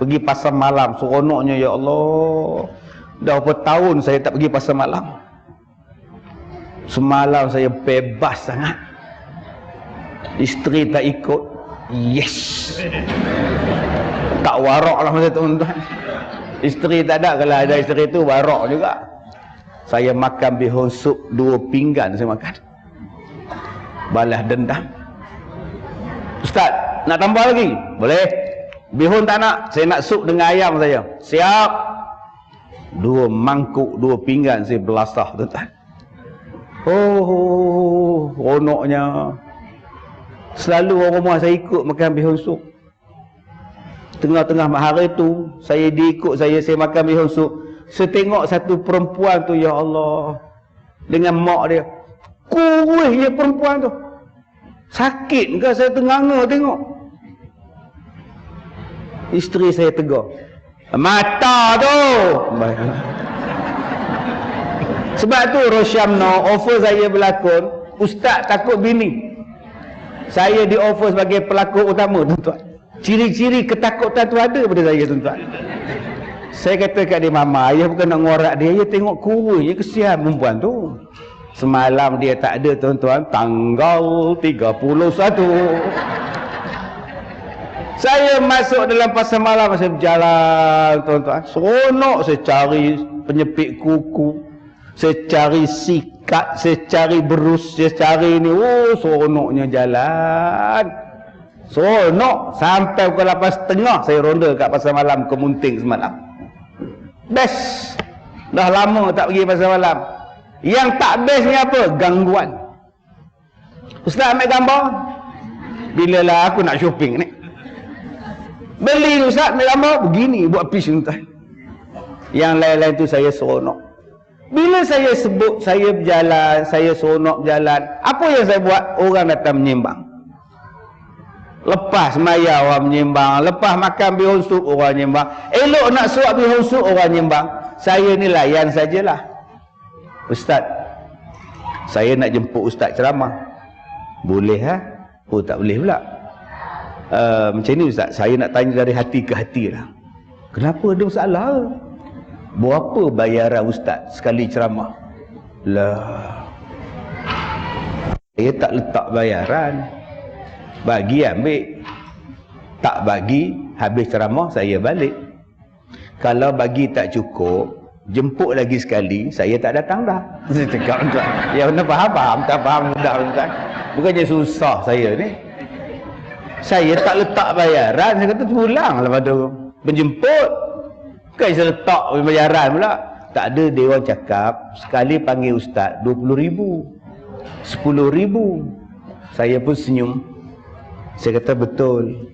Pergi pasar malam, seronoknya ya Allah. Dah berapa tahun saya tak pergi pasar malam. Semalam saya bebas sangat. Isteri tak ikut. Yes. Tak warak lah masa tu tuan. Isteri tak ada. Kalau ada isteri tu warak juga. Saya makan bihun sup 2 pinggan saya makan. Balas dendam. Ustaz, nak tambah lagi? Boleh. Bihun tak nak. Saya nak sup dengan ayam saya. Siap. 2 mangkuk, 2 pinggan saya belasah tuan-tuan. Oh, ronoknya. Selalu orang rumah saya ikut makan bihun sup. Tengah-tengah hari tu, saya diikut saya makan bihun sup. Saya tengok satu perempuan tu, ya Allah, dengan mak dia. Kurusnya perempuan tu. Sakit ke saya tenganga tengok. Isteri saya tegur. Mata tu. Sebab tu Rosyamno offer saya berlakon, ustaz takut bini. Saya di offer sebagai pelakon utama tuan-tuan. Ciri-ciri ketakutan tu ada pada saya tuan-tuan. Saya kata kat dia, mama, ayah bukan nak ngorak dia, ayah tengok kurusnya, kesian perempuan tu. Semalam dia tak ada tuan-tuan, tanggal 31. Saya masuk dalam pasar malam, saya berjalan tuan-tuan. Seronok, saya cari penyepit kuku, saya cari sikat, saya cari berus, saya cari ni. Oh, seronoknya jalan. Seronok. Sampai pukul 8.30 saya ronda kat pasar malam Kemunting semalam. Best. Dah lama tak pergi pasar malam. Yang tak best ni apa? Gangguan. Ustaz ambil gambar. Bilalah aku nak shopping ni. Beli ustaz ambil gambar. Begini buat pitch tuan. Yang lain-lain tu saya seronok. Bila saya sebut saya berjalan, saya seronok berjalan, apa yang saya buat? Orang datang menyembang. Lepas maya orang menyembang, lepas makan bihun sup orang menyembang, elok nak suap bihun sup orang menyembang. Saya ni layan sajalah. Ustaz, saya nak jemput ustaz ceramah. Boleh ha? Oh tak boleh pula. Macam ni ustaz, saya nak tanya dari hati ke hati lah. Kenapa ada masalah? Berapa bayaran ustaz sekali ceramah? Lah, saya tak letak bayaran. Bagi ambil. Tak bagi, habis ceramah saya balik. Kalau bagi tak cukup, jemput lagi sekali, saya tak datang dah. Saya cakap tuan. Ya benar faham, tak faham mudah tuan. Bukannya susah saya ni. Saya tak letak bayaran, saya kata pulanglah pada penjemput. Bukan saya letak bayaran pula. Tak ada, dia orang cakap sekali panggil ustaz 20,000, 10,000. Saya pun senyum. Saya kata betul.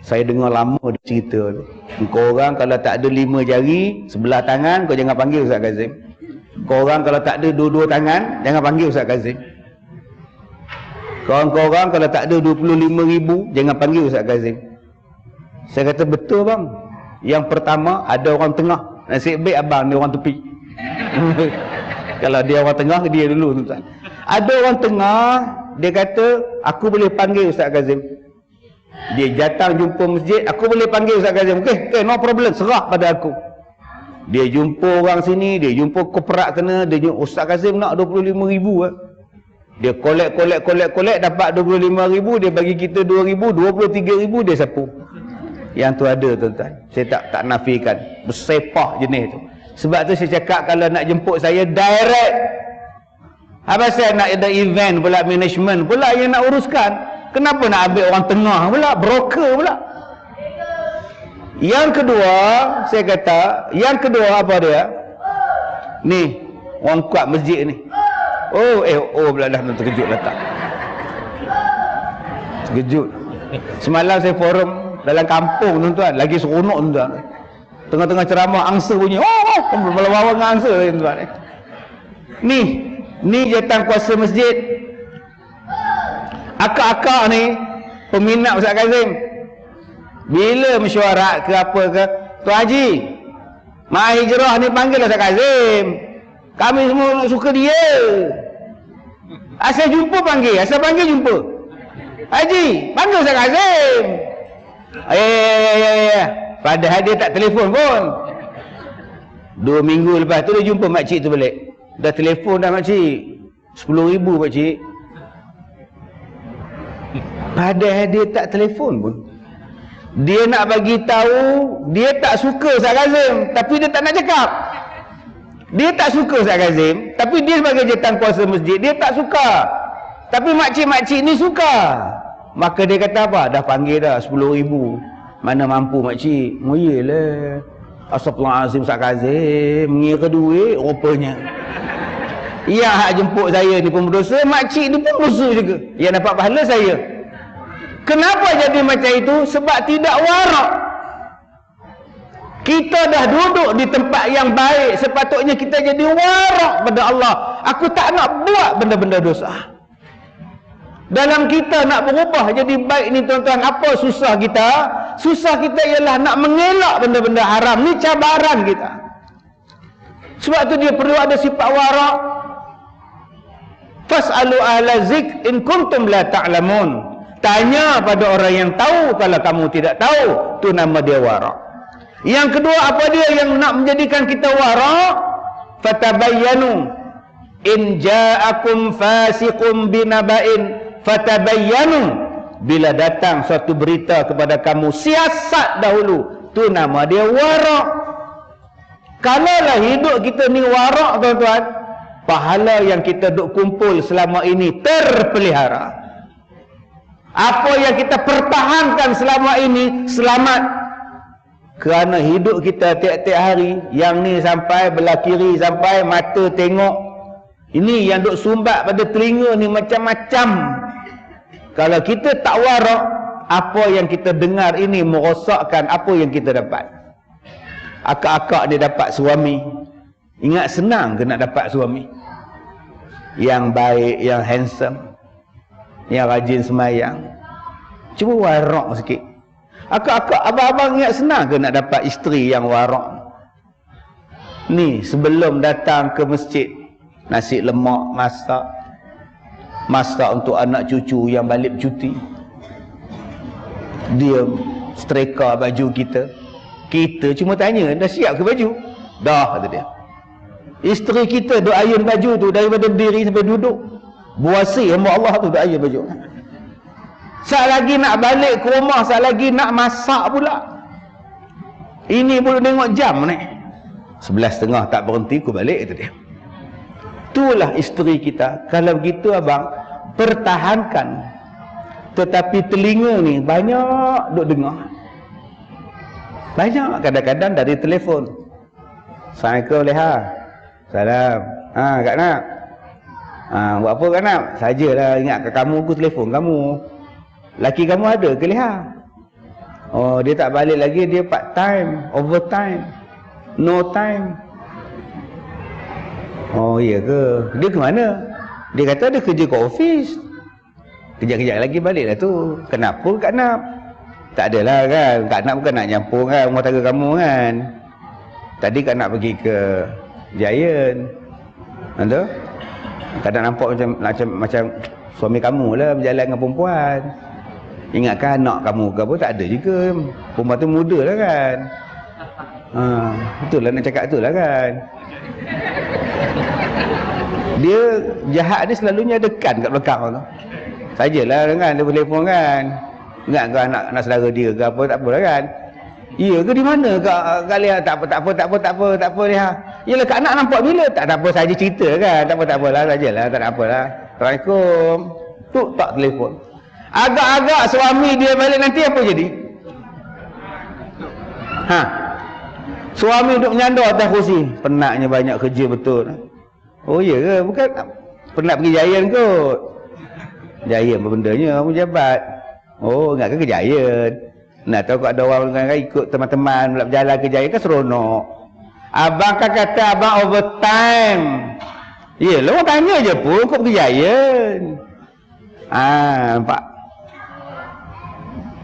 Saya dengar lama dia cerita tu. Kau orang kalau tak ada 5 jari sebelah tangan, kau jangan panggil Ustaz Kazim. Kau orang kalau tak ada 2 tangan, jangan panggil Ustaz Kazim. Korang-korang kalau tak ada 25,000, jangan panggil Ustaz Kazim. Saya kata, betul bang. Yang pertama, ada orang tengah. Nasib baik abang ni orang tepi. Kalau dia orang tengah, dia dulu tuan. Ada orang tengah, dia kata, aku boleh panggil Ustaz Kazim. Dia datang jumpa masjid, aku boleh panggil Ustaz Kazim. Okay, no problem, serah pada aku. Dia jumpa orang sini, dia jumpa koperat kena, dia jumpa Ustaz Kazim nak 25,000 Dia collect, dapat 25,000, dia bagi kita 2,000, 23,000 dia sapu. Yang tu ada tuan-tuan. Saya tak nafikan. Bersepah jenis tu. Sebab tu saya cakap kalau nak jemput saya direct. Apa saya nak ada event pula, management pula yang nak uruskan. Kenapa nak ambil orang tengah pula, broker pula? Yang kedua, saya kata, yang kedua apa dia? Ni, orang kuat masjid ni. Oh pula dah terkejut letak. Terkejut. Semalam saya forum dalam kampung tuan-tuan, lagi seronok tuan-tuan. Tengah-tengah ceramah angsa bunyi. Melawan dengan angsa tuan-tuan. Ni jawatan kuasa masjid. Akak-akak ni peminat Ustaz Kazim. Bila mesyuarat ke apa ke, Tuan Haji, Mak Hijrah ni panggil Ustaz Kazim. Kami semua suka dia. Asal jumpa panggil, asal panggil jumpa. Haji, panggil Ustaz Kazim. Ya. Padahal dia tak telefon pun. 2 minggu lepas tu dia jumpa makcik tu balik. Dah telefon dah makcik. 10,000 makcik. Padahal dia tak telefon pun. Dia nak bagi tahu dia tak suka Ustaz Kazim, tapi dia tak nak cakap. Dia tak suka Ustaz Kazim, tapi dia sebagai jawatan kuasa masjid, dia tak suka. Tapi makcik-makcik ni suka. Maka dia kata apa? Dah panggil dah 10,000. Mana mampu makcik? Moyelah. Astagfirullahalazim Ustaz Kazim, mengira duit rupanya. Yang hak jemput saya ni pun berdosa, makcik ni pun berdosa juga. Yang dapat pahala saya. Kenapa jadi macam itu? Sebab tidak warak. Kita dah duduk di tempat yang baik, sepatutnya kita jadi warak pada Allah. Aku tak nak buat benda-benda dosa. Dalam kita nak berubah jadi baik ni tuan-tuan, apa susah kita? Susah kita ialah nak mengelak benda-benda haram. Ni cabaran kita. Sebab tu dia perlu ada sifat warak. Fas'alu ahla zik in kuntum la ta'lamun. Tanya pada orang yang tahu kalau kamu tidak tahu. Tu nama dia warak. Yang kedua, apa dia yang nak menjadikan kita warak? Fatabayyanu in ja'akum fasiqun binaba'in fatabayyanu. Bila datang suatu berita kepada kamu, siasat dahulu. Tu nama dia warak. Kalaulah hidup kita ni warak tuan-tuan, pahala yang kita duk kumpul selama ini terpelihara. Apa yang kita pertahankan selama ini selamat. Kerana hidup kita tiap-tiap hari, yang ni sampai belah kiri, sampai mata tengok. Ini yang duk sumbat pada telinga ni macam-macam. Kalau kita tak warak, apa yang kita dengar ini merosakkan apa yang kita dapat. Akak-akak dia dapat suami. Ingat senang ke nak dapat suami? Yang baik, yang handsome, yang rajin semayang. Cuba warak sikit. Akak-akak, abang-abang ingat senang ke nak dapat isteri yang warak? Ni sebelum datang ke masjid, nasi lemak masak. Masak untuk anak cucu yang balik cuti. Dia setrika baju kita. Kita cuma tanya, dah siap ke baju? Dah, kata dia. Isteri kita duk ayun baju tu daripada berdiri sampai duduk. Buasi hamba Allah tu duk ayun baju. Saat lagi nak balik ke rumah, saat lagi nak masak pula. Ini boleh tengok jam ni. 11.30 tak berhenti, aku balik, kata dia. Itulah isteri kita. Kalau begitu abang, pertahankan. Tetapi telinga ni banyak duk dengar. Banyak kadang-kadang dari telefon. Assalamualaikum Leha. Salam. Kak Nak. Buat apa Kak Nak? Sajalah ingat kat kamu, aku telefon kamu. Laki kamu ada ke Leha? Oh, dia tak balik lagi, dia part time, overtime. No time. Oh iya ke? Dia ke mana? Dia kata dia kerja kat office. Kejap-kejap lagi baliklah tu. Kenapa Kak Nap? Tak adalah kan. Kak Nap bukan nak nyampur kan rumah tangga kamu kan. Tadi Kak Nap pergi ke Giant. Betul? Kak Nap nampak macam suami kamu lah berjalan dengan perempuan. Ingatkan anak kamu ke apa? Tak ada juga. Perempuan tu muda lah kan. Betul lah nak cakap tu lah kan. Dia jahat ni selalunya ada kan kat belakang tu. Sajalah kan dia telefon kan. Ingat ke anak saudara dia ke apa, tak apalah kan. Ya ke di mana Kak Leah? Tak apa Leah. Yalah Kak nak nampak bila? Tak apa saja cerita kan. Tak apalah sajalah, tak ada apalah. Assalamualaikum. Tu tak telefon. Agak-agak suami dia balik nanti apa jadi? Suami duduk menyandar atas kursi. Penatnya banyak kerja betul. Oh ya ke? Bukan penat pergi Giant kot. Giant apa bendanya? Pejabat. Oh, ingat ke Giant? Nak tahu kalau ada orang ikut teman-teman pula berjalan ke Giant kan seronok. Abang kan kata abang overtime. Yelah, orang tanya je pun kau pergi Giant. Nampak?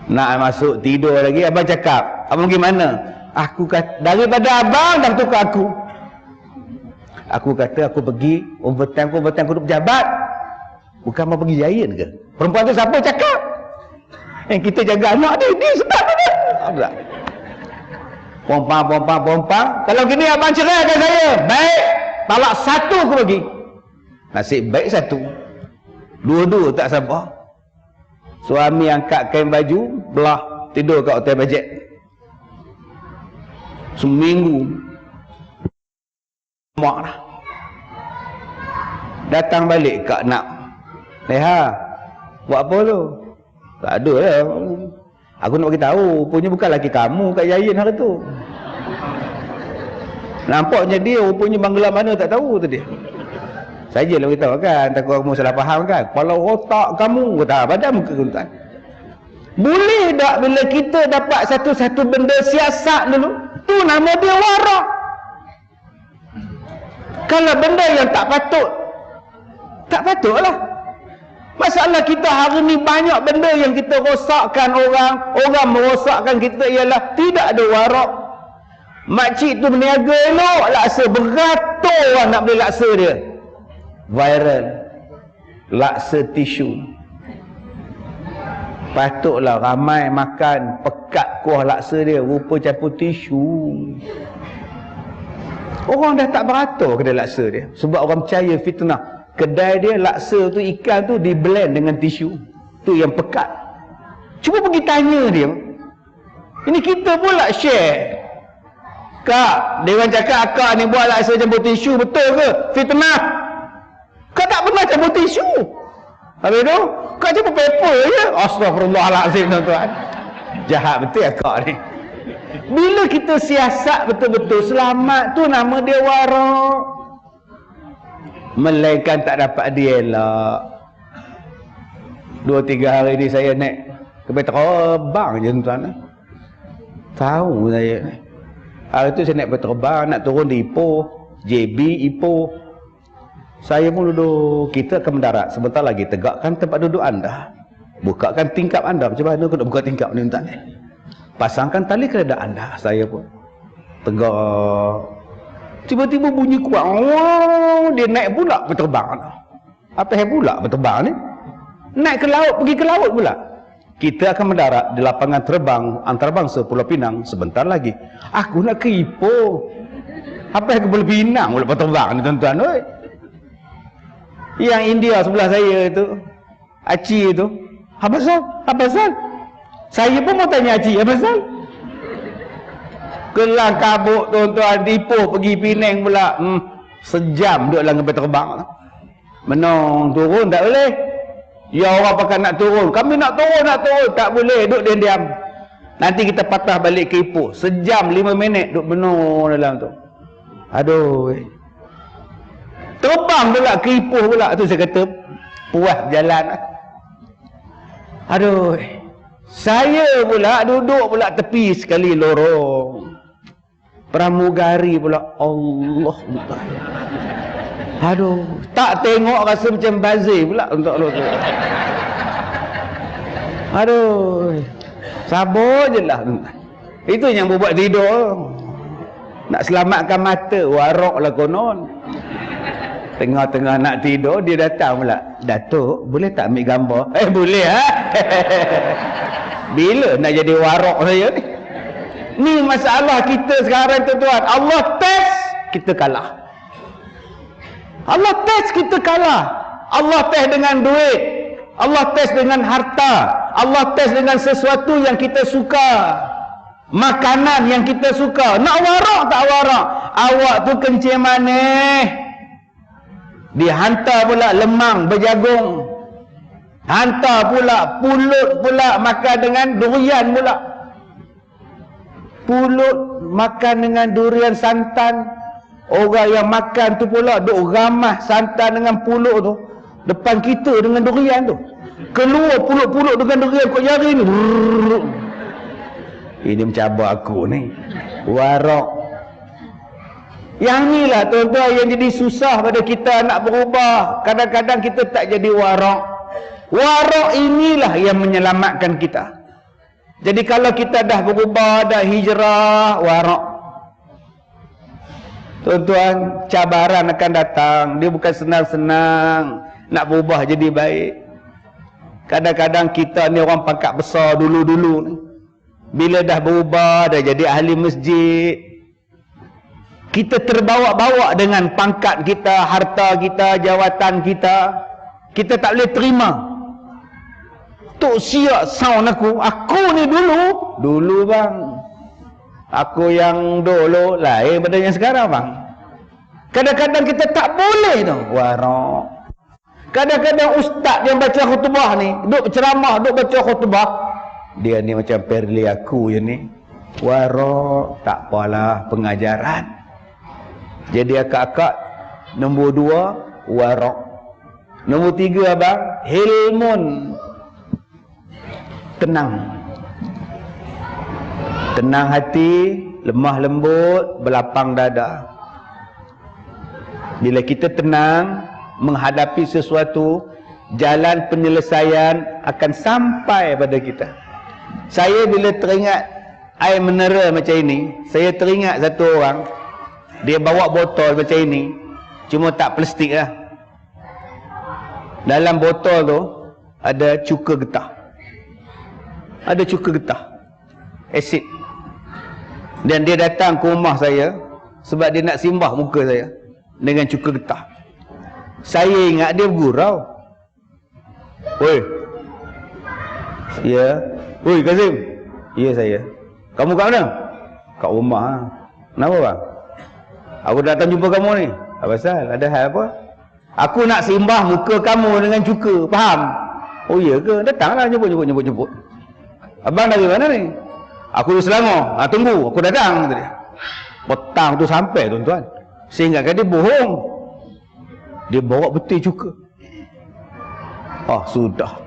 Nak masuk tidur lagi, abang cakap, abang pergi mana? Aku kata, daripada abang dah tukar aku. Aku kata aku pergi overtime aku duduk pejabat. Bukan mau pergi Giant ke? Perempuan tu siapa cakap? Yang kita jaga anak dia sebab tu dia. Pompang. Kalau gini abang ceraikan saya. Baik. Talak satu aku bagi. Nasib baik satu. Dua-dua tak sabar. Suami angkat kain baju, belah, tidur kat hotel bajet. Seminggu. Mak dah. Datang balik Kak Nak. Leha, buat apa tu? Tak ada lah. Aku nak beritahu, rupanya bukan laki kamu kat Giant hari tu. Nampaknya dia rupanya bangla mana tak tahu tu dia. Sajalah beritahu kan, takut kamu salah faham kan. Kalau otak kamu, kata badan muka kuntan. Boleh tak bila kita dapat satu-satu benda siasat dulu? Tu nama dia warak. Kalau benda yang tak patutlah. Masalah kita hari ni banyak benda yang kita rosakkan orang merosakkan kita ialah tidak ada warak. Makcik tu berniaga elok, laksa beratur orang nak beli laksa dia. Viral. Laksa tisu. Patutlah ramai makan pekat kuah laksa dia, rupa campur tisu. Orang dah tak beratur kedai laksa dia sebab orang percaya fitnah. Kedai dia laksa tu ikan tu di blend dengan tisu. Tu yang pekat. Cuba pergi tanya dia. Ini kita pula share. Kak, dia orang cakap akak ni buat laksa campur tisu, betul ke? Fitnah. Kak tak pernah campur tisu. Habis tu, kak campur paper je. Astaghfirullahaladzim tuan-tuan. Jahat betul akak ni. Bila kita siasat betul-betul selamat tu nama dia warak. Melainkan tak dapat dielak. 2-3 hari ni saya naik ke terbang je tuan-tuan. Tahu saya. Hari tu saya naik terbang nak turun di Ipoh, JB Ipoh. Saya pun duduk, kita akan mendarat. Sebentar lagi tegakkan tempat duduk anda. Bukakan tingkap anda. Macam mana aku nak buka tingkap ni tuan-tuan? Pasangkan tali kereta anda. Saya pun tegak. Tiba-tiba bunyi kuat. Oh, dia naik pula berterbang. Apa yang pula berterbang ni? Naik ke laut, pergi ke laut pula. Kita akan mendarat di lapangan terbang antarabangsa Pulau Pinang sebentar lagi. Aku nak ke Ipoh. Apa yang ke Pulau Pinang pula berterbang ni tuan-tuan? Oi. Yang India sebelah saya tu, Aci tu. Apa pasal? Saya pun mau tanya Aci, apa pasal? Kelang kabut tuan-tuan, Ipoh pergi Penang pula. Sejam duduk dalam kapal terbang. Menong turun tak boleh. Ya orang pakai nak turun. Kami nak turun. Tak boleh, duduk diam-diam. Nanti kita patah balik ke Ipoh. Sejam 5 minit duduk menong dalam tu. Aduh. Terbang pula ke Ipoh pula. Tu saya kata puas berjalan. Aduh. Saya pula duduk pula tepi sekali lorong. Pramugari pula. Allah. Aduh. Tak tengok rasa macam bazir pula untuk lorong. Aduh, sabar je lah. Itu yang buat tidur. Nak selamatkan mata, warak lah konon. Tengah-tengah nak tidur, dia datang pula. Datuk, boleh tak ambil gambar? Boleh ha? Bila nak jadi warak saya ni? Ni masalah kita sekarang tuan-tuan. Allah test, kita kalah. Allah test, kita kalah. Allah test dengan duit. Allah test dengan harta. Allah test dengan sesuatu yang kita suka. Makanan yang kita suka. Nak warak tak warak? Awak tu kencing manis, dihantar pula lemang berjagung, hantar pula pulut pula makan dengan durian pula. Pulut makan dengan durian santan. Orang yang makan tu pula duk ramah santan dengan pulut tu depan kita dengan durian tu. Keluar pulut-pulut dengan durian kot jari ni. Ini mencabar aku ni. Warak. Yang ni lah tuan-tuan yang jadi susah pada kita nak berubah. Kadang-kadang kita tak jadi warak. Warak inilah yang menyelamatkan kita. Jadi kalau kita dah berubah, dah hijrah, warak. Tuan-tuan, cabaran akan datang. Dia bukan senang-senang nak berubah jadi baik. Kadang-kadang kita ni orang pangkat besar dulu-dulu ni. Bila dah berubah, dah jadi ahli masjid, kita terbawa-bawa dengan pangkat kita, harta kita, jawatan kita. Kita tak boleh terima. Tok siap sound aku ni dulu bang. Aku yang dulu lain pada yang sekarang bang. Kadang-kadang kita tak boleh tu warak. Kadang-kadang ustaz yang baca khutbah ni duk berceramah, duk baca khutbah, dia ni macam perli aku je ni. Warak, tak apalah pengajaran. Jadi akak-akak, nombor 2 warak. Nombor 3 abang, hilmun, tenang. Tenang hati, lemah lembut, berlapang dada. Bila kita tenang menghadapi sesuatu, jalan penyelesaian akan sampai pada kita. Saya bila teringat air mineral macam ini, saya teringat satu orang, dia bawa botol macam ini, cuma tak plastik lah. Dalam botol tu ada cuka getah. Ada cuka getah, asid. Dan dia datang ke rumah saya sebab dia nak simbah muka saya dengan cuka getah. Saya ingat dia bergurau. Oi. Ya. Oi Kazim. Ya saya. Kamu kat mana? Kat rumah. Kenapa bang? Aku datang jumpa kamu ni. Apa pasal? Ada hal apa? Aku nak simbah muka kamu dengan cuka. Faham? Oh iya ke? Datanglah jemput. Abang dari mana ni? Aku di Selangor. Tunggu. Aku datang. Kata dia. Petang tu sampai tuan-tuan. Saya ingatkan dia bohong. Dia bawa betul cuka. Sudah.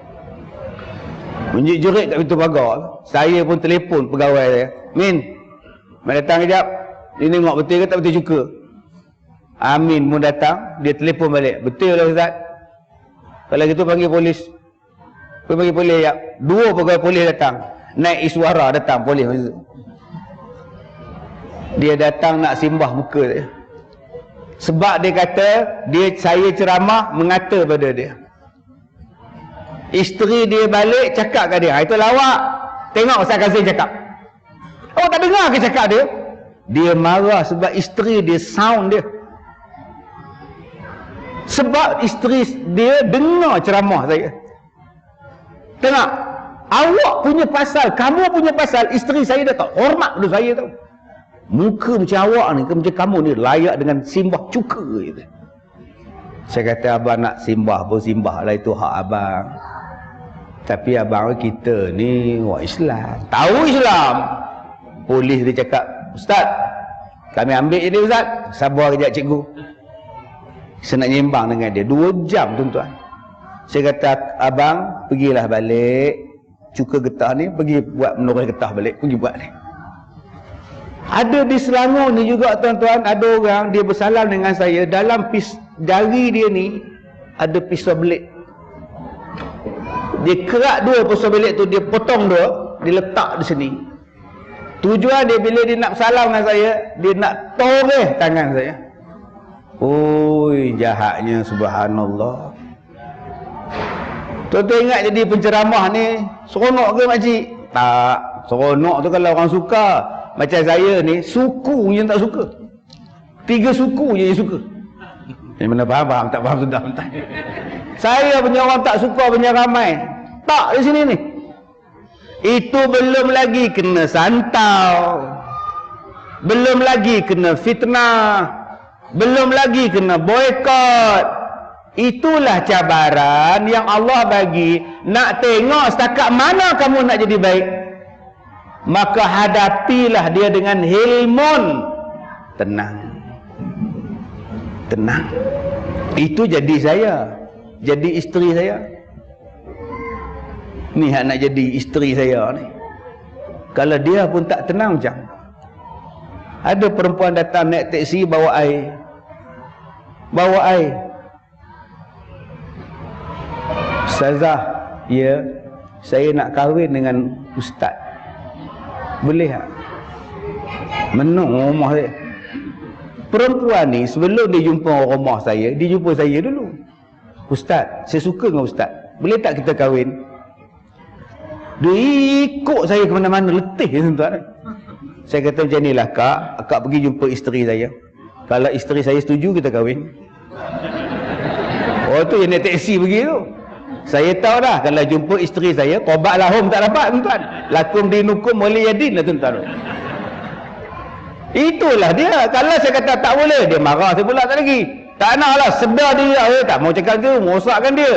Menjerit kat pintu pagar. Saya pun telefon pegawai saya. Min, mai datang kejap. Dia tengok betul ke tak betul cuka. Amin pun datang. Dia telefon balik. Betul lah Ustaz. Kalau gitu panggil polis. Panggil polis ya. 2 pegawai polis datang. Naik iswara datang polis. Dia datang nak simbah muka dia. Sebab dia kata saya ceramah mengata pada dia. Isteri dia balik cakap kat dia, itu lawak. Tengok Ustaz Kazim cakap. Oh tak dengar ke cakap dia? Dia marah sebab isteri dia sound dia. Sebab isteri dia dengar ceramah saya. Tengok, awak punya pasal, kamu punya pasal, isteri saya dah tak hormat pada saya tau. Muka macam awak ni, macam kamu ni layak dengan simbah cuka gitu. Saya kata abang nak simbah pun simbah lah, itu hak abang. Tapi abang kita ni orang Islam, tahu Islam. Polis dia cakap, Ustaz, kami ambil je dia Ustaz. Sabar kejap cikgu. Saya nak nyembang dengan dia 2 jam tuan-tuan. Saya kata abang pergilah balik, cuka getah ni pergi buat menoreh getah balik, pergi buat ni. Ada di Selangor ni juga tuan-tuan, ada orang dia bersalam dengan saya, dalam jari dia ni ada pisau belit. Dia kerak dua pasal bilik tu, dia potong dua, dia letak di sini. Tujuan dia bila dia nak salam dengan saya, dia nak toreh tangan saya. Oi, jahatnya, subhanallah. Tuan-tuan ingat jadi penceramah ni seronok ke makcik? Tak. Seronok tu kalau orang suka. Macam saya ni, suku yang tak suka. 3 suku je yang suka. Yang mana faham, tak faham sudah. Saya punya orang tak suka punya ramai. Tak di sini ni. Itu belum lagi kena santau. Belum lagi kena fitnah. Belum lagi kena boykot. Itulah cabaran yang Allah bagi. Nak tengok setakat mana kamu nak jadi baik. Maka hadapilah dia dengan hilmun. Tenang. Tenang. Itu jadi saya. Jadi isteri saya. Ni hak nak jadi isteri saya ni. Kalau dia pun tak tenang macam. Ada perempuan datang naik teksi bawa air. Bawa air. Ustazah, ya, saya nak kahwin dengan ustaz. Boleh tak? Menung rumah saya. Perempuan ni sebelum dia jumpa rumah saya, dia jumpa saya dulu. Ustaz, saya suka dengan ustaz. Boleh tak kita kahwin? Dia ikut saya ke mana-mana, letih tuan-tuan. Saya kata macam inilah akak pergi jumpa isteri saya. Kalau isteri saya setuju, kita kahwin. Oh tu yang naik teksi pergi tu. Saya tahu dah, kalau jumpa isteri saya, tobat lahum tak dapat tuan-tuan. Lakum dinukum waliyadin lah tuan-tuan. Itulah dia. Kalau saya kata tak boleh, dia marah saya pula tak lagi. Tak nak lah, sedar dia lah. Tak mau cakap tu, merosakkan dia.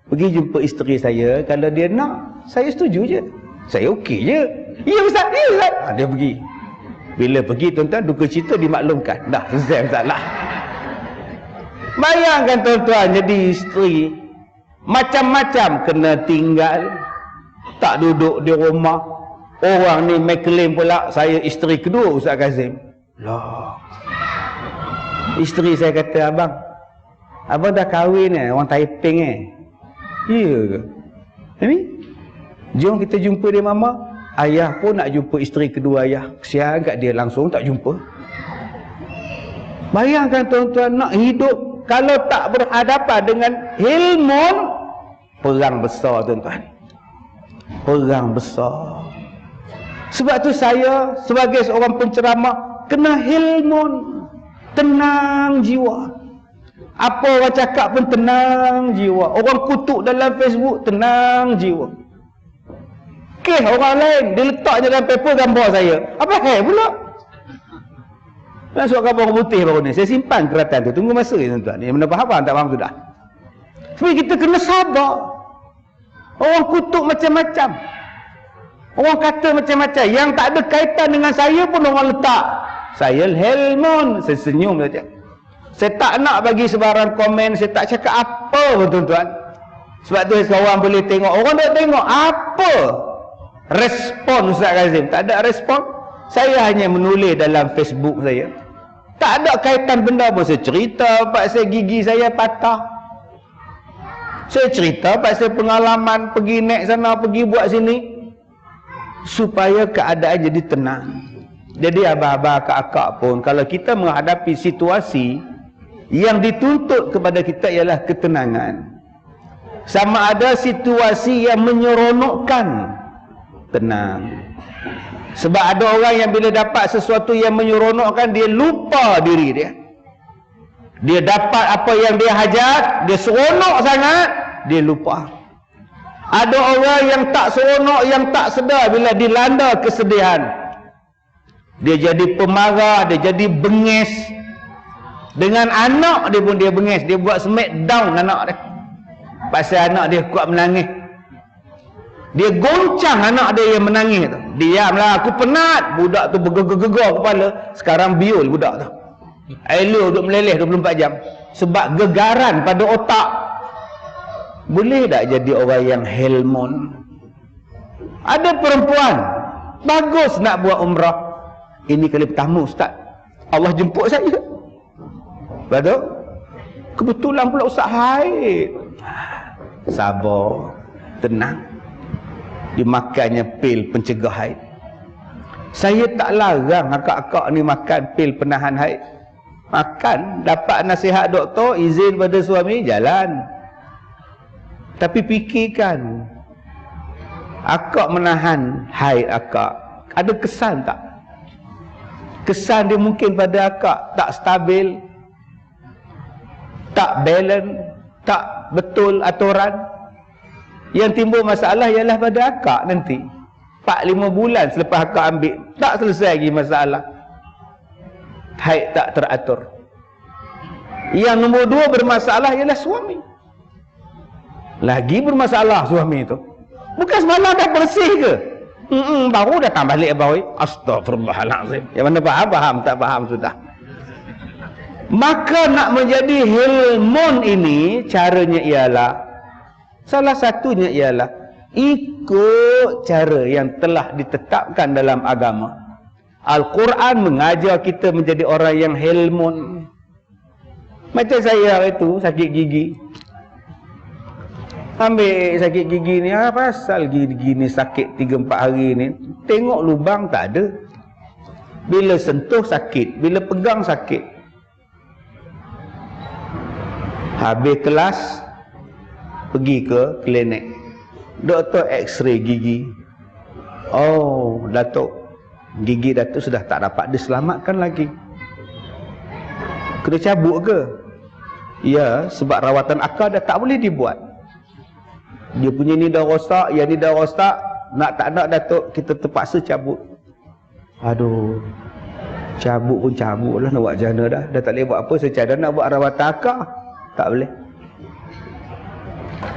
Pergi jumpa isteri saya, kalau dia nak, saya setuju je. Saya okey je. Ya Ustaz, ya Ustaz. Dia pergi. Bila pergi tuan-tuan, duka cita dimaklumkan. Dah selesai masalah. Bayangkan tuan-tuan jadi isteri, macam-macam kena tinggal, tak duduk di rumah. Orang ni main claim pula saya isteri kedua Ustaz Kazim. Lah. Isteri saya kata, abang dah kahwin orang Taiping Ya ke? Ini? Jom kita jumpa dia mama. Ayah pun nak jumpa isteri kedua ayah. Kesian kat dia, langsung tak jumpa. Bayangkan tuan-tuan, nak hidup kalau tak berhadapan dengan hilmun, perang besar tuan-tuan. Perang besar. Sebab tu saya sebagai seorang penceramah kena hilmun. Tenang jiwa. Apa orang cakap pun tenang jiwa. Orang kutuk dalam Facebook, tenang jiwa. Kes orang lain, dia letaknya dalam paper gambar saya. Apa pula? Masuk gambar putih baru ni. Saya simpan keratan tu. Tunggu masa ya tuan-tuan. Yang mana faham tak faham tu dah. Sebab kita kena sabar. Orang kutuk macam-macam. Orang kata macam-macam. Yang tak ada kaitan dengan saya pun orang letak. Saya helmon. Saya senyum saja. Saya tak nak bagi sebarang komen. Saya tak cakap apa pun tuan-tuan. Sebab tu seorang boleh tengok. Orang tak tengok apa respon Ustaz Kazim. Tak ada respon. Saya hanya menulis dalam Facebook saya. Tak ada kaitan benda pun. Saya cerita pasal gigi saya patah. Saya cerita pasal pengalaman pergi naik sana, pergi buat sini. Supaya keadaan jadi tenang. Jadi abah-abah, akak-akak pun, kalau kita menghadapi situasi, yang dituntut kepada kita ialah ketenangan. Sama ada situasi yang menyeronokkan, tenang. Sebab ada orang yang bila dapat sesuatu yang menyeronokkan, dia lupa diri dia. Dia dapat apa yang dia hajat, dia seronok sangat, dia lupa. Ada orang yang tak seronok, yang tak sedar bila dilanda kesedihan. Dia jadi pemarah, dia jadi bengis. Dengan anak dia pun dia bengis. Dia buat smackdown anak dia. Pasal anak dia kuat menangis. Dia goncang anak dia yang menangis tu. Diamlah, aku penat. Budak tu bergegar-gegar kepala. Sekarang biol budak tu. Elok duduk meleleh 24 jam. Sebab gegaran pada otak. Boleh tak jadi orang yang helmon? Ada perempuan bagus nak buat umrah. Ini kali pertama Ustaz, Allah jemput saya. Betul? Kebetulan pula Ustaz haid. Sabar. tenang. Dimakannya pil pencegah haid. Saya tak larang akak-akak ni makan pil penahan haid. Makan, dapat nasihat doktor, izin pada suami, jalan. Tapi fikirkan, akak menahan haid akak, ada kesan tak? Kesan dia mungkin pada akak tak stabil, tak balance, tak betul aturan. Yang timbul masalah ialah pada akak nanti. 4-5 bulan selepas akak ambil, tak selesai lagi masalah. Haid tak teratur. Yang nombor 2 bermasalah ialah suami. Lagi bermasalah suami itu. Bukan semalam dah bersih ke? Baru datang balik abang. Astagfirullahaladzim. Yang mana faham, tak faham sudah. Maka nak menjadi hilmun ini, caranya ialah, salah satunya ialah ikut cara yang telah ditetapkan dalam agama. Al-Quran mengajar kita menjadi orang yang hilmun. Macam saya itu sakit gigi. Ambil sakit gigi ni, pasal gigi ni sakit 3-4 hari ni. Tengok lubang tak ada. Bila sentuh sakit, bila pegang sakit. Habis kelas, pergi ke klinik. Doktor X-ray gigi. Oh, Datuk, gigi Datuk sudah tak dapat diselamatkan lagi. Kena cabut ke? Ya, sebab rawatan akal dah tak boleh dibuat. Dia punya ni dah rosak, yang ni dah rosak. Nak tak nak Datuk, kita terpaksa cabut. Aduh, cabut pun cabut lah, nak buat macam mana dah. Dah tak boleh buat apa, secara nak buat rawatan akal, tak boleh.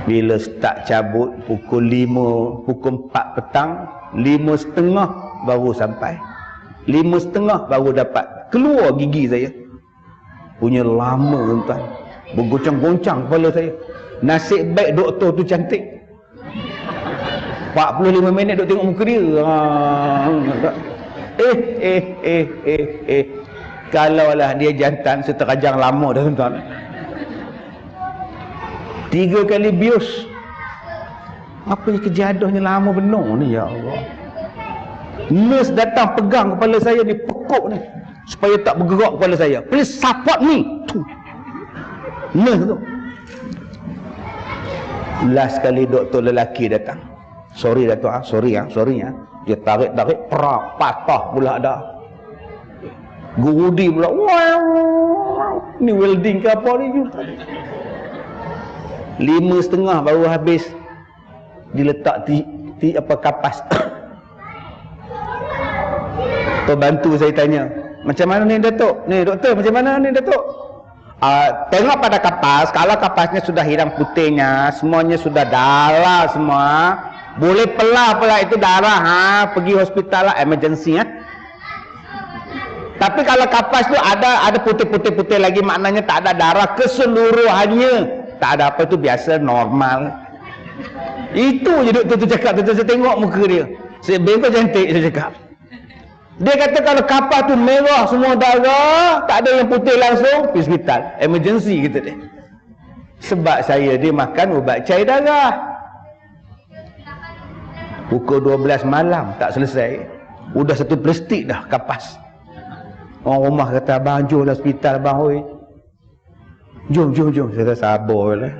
Bila start cabut pukul 5, pukul 4 petang, 5.30 baru sampai. 5.30 baru dapat keluar gigi saya. Punya lama tuan. Bergoncang-goncang kepala saya. Nasib baik doktor tu cantik. 45 minit duk tengok muka dia. Kalaulah dia jantan, seterajang lama dah tuan. 3 kali bius. Apa yang kejaduhnya lama benar ni, ya Allah. Nurse datang pegang kepala saya ni, pekuk ni, supaya tak bergerak kepala saya. Please support me. Nurse tu. Last kali doktor lelaki datang. Sorry Datuk, sorry. Dia tarik-tarik, patah pula dah. Gurudi pula. Wow. Ni welding ke apa ni? 5.30 baru habis diletak kapas. Pembantu saya tanya, macam mana ni Datuk? Ni doktor, macam mana ni Datuk? Tengok pada kapas, kalau kapasnya sudah hilang putihnya, semuanya sudah darah semua, boleh pelah itu darah, pergi hospital lah, emergency . Tapi kalau kapas tu ada putih-putih lagi, maknanya tak ada darah keseluruhannya. Tak ada apa, itu biasa, normal. Itu je doktor tu cakap. Saya tengok muka dia, saya bengkok cantik, saya cakap. Dia kata kalau kapas tu merah semua darah, tak ada yang putih langsung, pergi hospital, emergency kata dia. Sebab dia makan ubat cair darah. Pukul 12 malam tak selesai, udah satu plastik dah kapas. Orang rumah kata, abang jom lah hospital abang, oi. Jom. Saya kata sabar lah,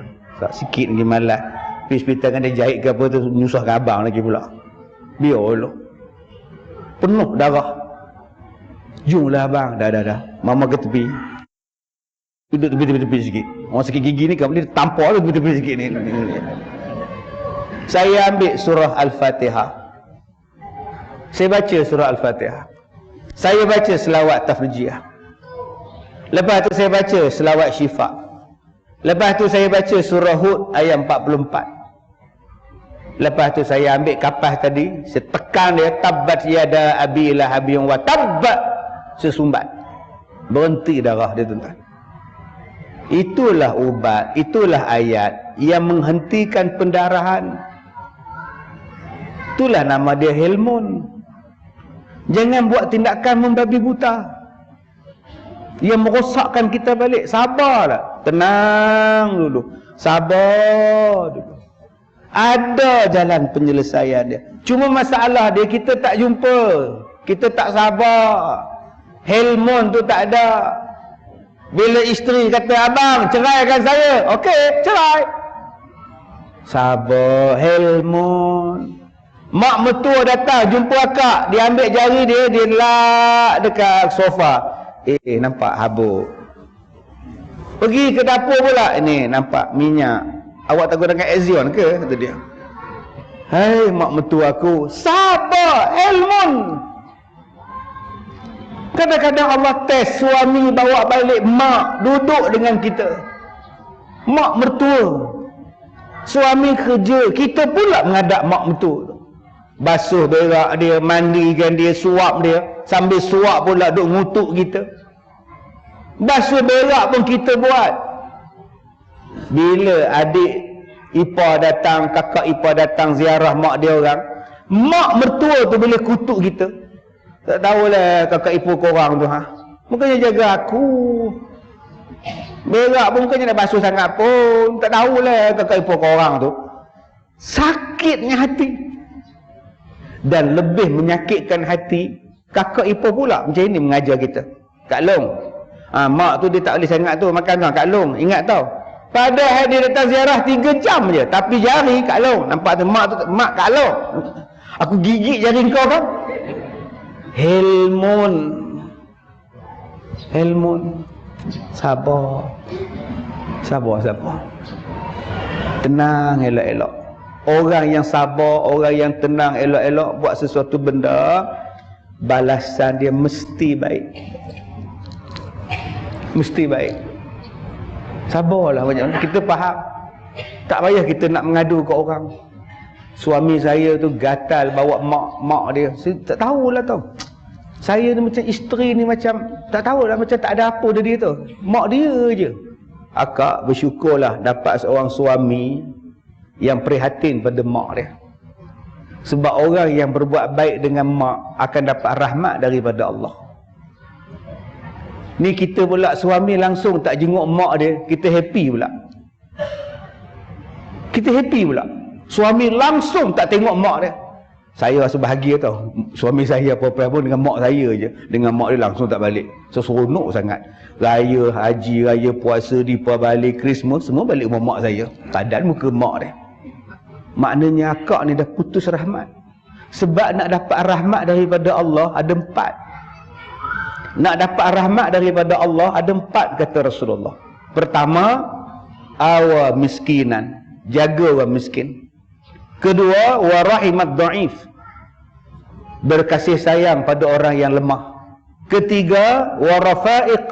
sikit lagi malas. Pergi hospital kan dia jahit ke apa tu, nyusahkan abang lagi pula. Biarlah, penuh darah. Jomlah abang. Dah mama ke tepi, duduk tepi sikit. Orang sakit gigi ni kan boleh tampar tu tepi sikit ni. Saya ambil surah Al-Fatihah, saya baca surah Al-Fatihah, saya baca selawat tafrijiyah, lepas tu saya baca selawat syifa, lepas tu saya baca surah Hud ayat 44. Lepas tu saya ambil kapas tadi, saya tekan dia, tabbat yada abi lahabin wa tabbat, sesumbat, berhenti darah dia tuan. Itulah ubat, itulah ayat yang menghentikan pendarahan. Itulah nama dia hilmun. Jangan buat tindakan membabi buta yang merosakkan kita balik. Sabarlah, tenang dulu, sabar dulu. Ada jalan penyelesaian dia. Cuma masalah dia kita tak jumpa. Kita tak sabar. Helmon tu tak ada. Bila isteri kata, abang ceraikan saya. Okey, cerai. Sabar, helmon. Mak mertua datang jumpa akak. Dia ambil jari dia, dia lak dekat sofa. Nampak habuk. Pergi ke dapur pula. Ini nampak minyak. Awak tak gunakan Ezion ke? Kata dia. Hai mak mertua aku. Sabar, helmon. Kadang-kadang Allah test suami bawa balik mak duduk dengan kita. Mak mertua. Suami kerja, kita pula menghadap mak mertua tu. Basuh berak dia, mandikan dia, suap dia. Sambil suap pula duk ngutuk kita. Basuh berak pun kita buat. Bila adik ipar datang, kakak ipar datang ziarah mak dia orang, mak mertua tu boleh kutuk kita. Tak tahulah kakak ipar korang tu, Bukannya jaga aku. Berak pun bukannya nak basuh sangat pun. Tak tahulah kakak ipar korang tu. Sakitnya hati. Dan lebih menyakitkan hati, kakak ipar pula macam ini mengajar kita. Kak Long, mak tu dia tak boleh sangat tu makan kan, Kak Long. Ingat tau. Padahal dia datang ziarah 3 jam je. Tapi jari Kak Long. Nampak tu mak Kak Long. Aku gigit jari kau kan. Helmon. Sabar. Tenang elok-elok. Orang yang sabar, orang yang tenang elok-elok buat sesuatu benda, balasan dia mesti baik. Mesti baik. Sabarlah banyak. Kita faham. Tak payah kita nak mengadu ke orang. Suami saya tu gatal bawa mak dia. Saya tak tahulah tau. Saya ni macam isteri ni macam tak tahulah, macam tak ada apa dia tu. Mak dia je. Akak bersyukurlah dapat seorang suami yang prihatin pada mak dia. Sebab orang yang berbuat baik dengan mak akan dapat rahmat daripada Allah. Ni kita pula suami langsung tak jenguk mak dia, kita happy pula. Suami langsung tak tengok mak dia. Saya rasa bahagia tau. Suami saya apa-apa pun dengan mak saya je. Dengan mak dia langsung tak balik. So seronok sangat. Raya haji, raya puasa, dipa balik, Christmas, semua balik rumah mak saya. Padan muka mak dia. Maknanya akak ni dah putus rahmat. Sebab nak dapat rahmat daripada Allah ada 4. Nak dapat rahmat daripada Allah ada 4 kata Rasulullah. Pertama, awa miskinan. Jaga orang miskin. Kedua, warahimat dhaif. Berkasih sayang pada orang yang lemah. Ketiga, warafaiq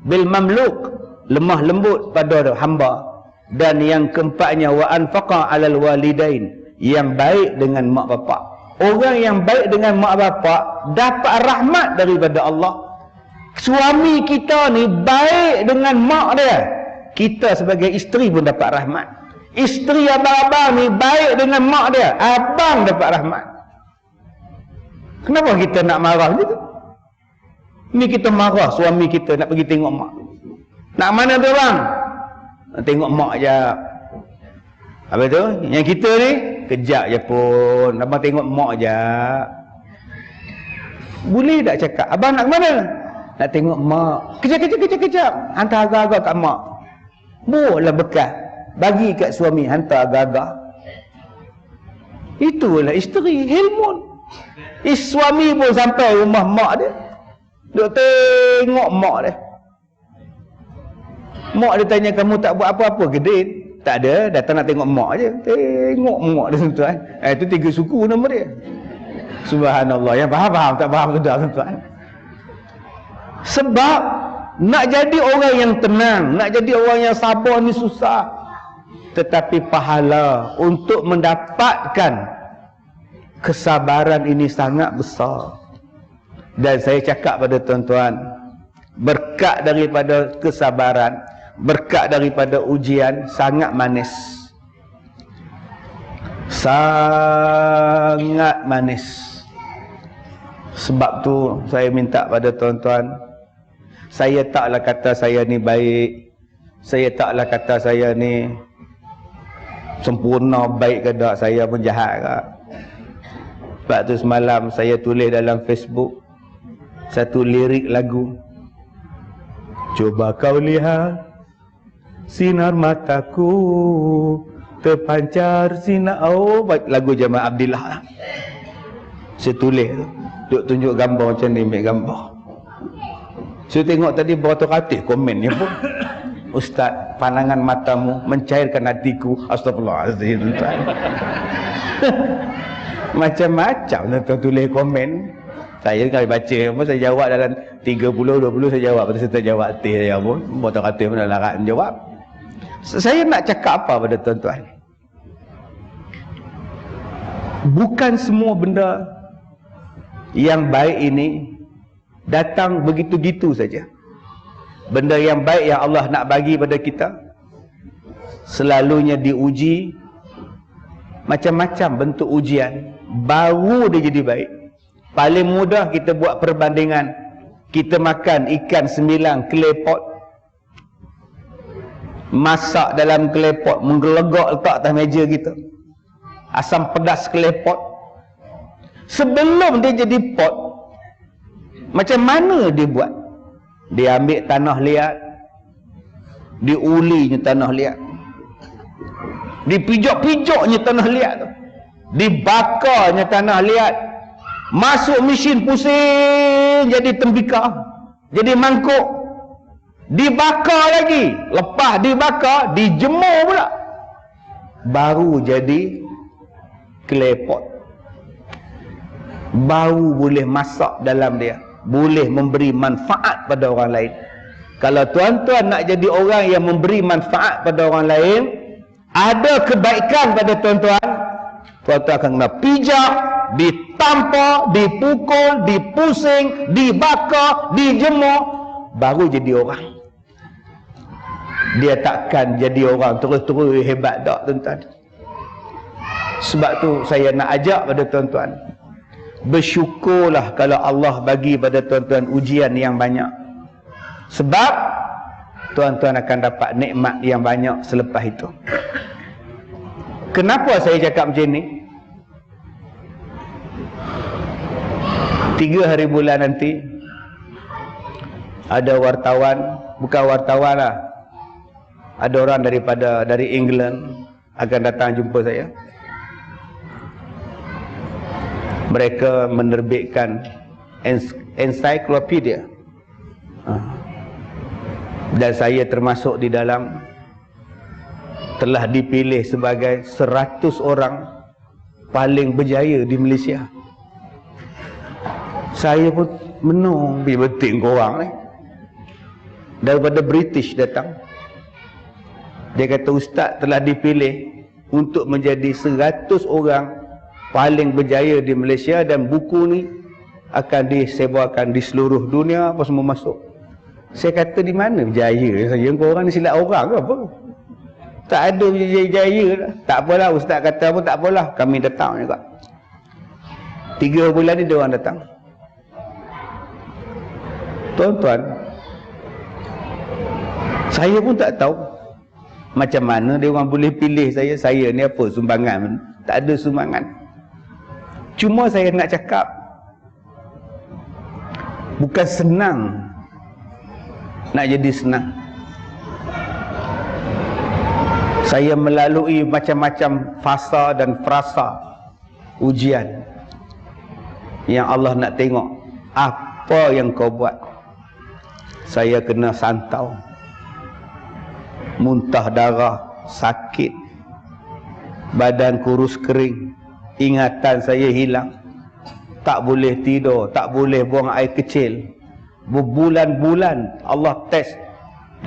bil mamluk. Lemah lembut pada hamba. Dan yang keempatnya, wa anfaqa alal walidain. Yang baik dengan mak bapak. Orang yang baik dengan mak bapak dapat rahmat daripada Allah. Suami kita ni baik dengan mak dia, kita sebagai isteri pun dapat rahmat. Isteri abang-abang ni baik dengan mak dia, abang dapat rahmat. Kenapa kita nak marah gitu? Ni kita marah suami kita nak pergi tengok mak. Nak mana tu bang? Nak tengok mak je. Apa tu? Yang kita ni kejap je pun. Abang tengok mak je. Boleh tak cakap? Abang nak ke mana? Nak tengok mak. Kejap. Hantar agak-agak kat mak. Buatlah bekas. Bagi kat suami, hantar agak-agak. Itulah isteri, helmon. Suami pun sampai rumah mak dia. Duk tengok mak dia. Mak dia tanya, kamu tak buat apa-apa ke, Din? Tak ada, datang nak tengok mak je. Tengok mak dia, tuan-tuan. Itu 3 suku nama dia. Subhanallah. Yang faham, tak faham sudah, tuan-tuan. Sebab nak jadi orang yang tenang, nak jadi orang yang sabar ni susah. Tetapi pahala untuk mendapatkan kesabaran ini sangat besar. Dan saya cakap pada tuan-tuan, berkat daripada kesabaran, berkat daripada ujian sangat manis. Sangat manis. Sebab tu saya minta pada tuan-tuan, saya taklah kata saya ni baik, saya taklah kata saya ni sempurna, baik ke tak, saya pun jahat ke. Sebab tu semalam saya tulis dalam Facebook satu lirik lagu. Coba kau lihat sinar mataku terpancar sinar. Oh, lagu Jamal Abdillah. Saya tulis tu, duk tunjuk gambar macam ni, ambil gambar. Saya tengok tadi beratus-ratus komen ni pun. Ustaz, pandangan matamu mencairkan hatiku. Astagfirullahaladzim. Macam-macam tuan tulis komen. Saya kali baca pun, saya jawab dalam 30-20 saya jawab. Pada saya jawab saya pun, beratus-ratus pun dah larat menjawab. Saya nak cakap apa pada tuan-tuan? Bukan semua benda yang baik ini datang begitu-gitu saja. Benda yang baik yang Allah nak bagi pada kita selalunya diuji macam-macam bentuk ujian, baru dia jadi baik. Paling mudah kita buat perbandingan. Kita makan ikan 9 klepot, masak dalam klepot, menggelegak letak atas meja kita, asam pedas klepot. Sebelum dia jadi pot, macam mana dia buat? Dia ambil tanah liat, diulinya tanah liat, dipijak-pijaknya tanah liat tu, dibakarnya tanah liat, masuk mesin pusing jadi tembikar, jadi mangkuk, dibakar lagi, lepas dibakar dijemur pula, baru jadi klepot. Baru boleh masak dalam dia, boleh memberi manfaat pada orang lain. Kalau tuan-tuan nak jadi orang yang memberi manfaat pada orang lain, ada kebaikan pada tuan-tuan, tuan-tuan akan kena pijak, ditampar, dipukul, dipusing, dibakar, dijemur, baru jadi orang. Dia takkan jadi orang terus-terus hebat tak, tuan-tuan. Sebab tu saya nak ajak pada tuan-tuan, bersyukurlah kalau Allah bagi pada tuan-tuan ujian yang banyak. Sebab tuan-tuan akan dapat nikmat yang banyak selepas itu. Kenapa saya cakap macam ni? 3 hari bulan nanti ada wartawan, bukan wartawan lah, ada orang dari England akan datang jumpa saya. Mereka menerbitkan ensiklopedia, dan saya termasuk di dalam, telah dipilih sebagai 100 orang paling berjaya di Malaysia. Saya pun menung, betul korang ni. Daripada British datang. Dia kata ustaz telah dipilih untuk menjadi 100 orang paling berjaya di Malaysia, dan buku ni akan disebarkan di seluruh dunia, apa semua masuk. Saya kata di mana berjaya saya? Korang ni silap orang ke apa? Tak ada berjaya lah. Tak apalah, ustaz kata pun tak apalah, kami datang juga. 3 bulan ni dia orang datang. Tuan-tuan, saya pun tak tahu macam mana dia orang boleh pilih saya. Saya ni apa sumbangan? Tak ada sumbangan. Cuma saya nak cakap, bukan senang nak jadi senang. Saya melalui macam-macam fasa dan frasa ujian yang Allah nak tengok apa yang kau buat. Saya kena santau, muntah darah, sakit, badan kurus kering, ingatan saya hilang, tak boleh tidur, tak boleh buang air kecil. Berbulan-bulan Allah test,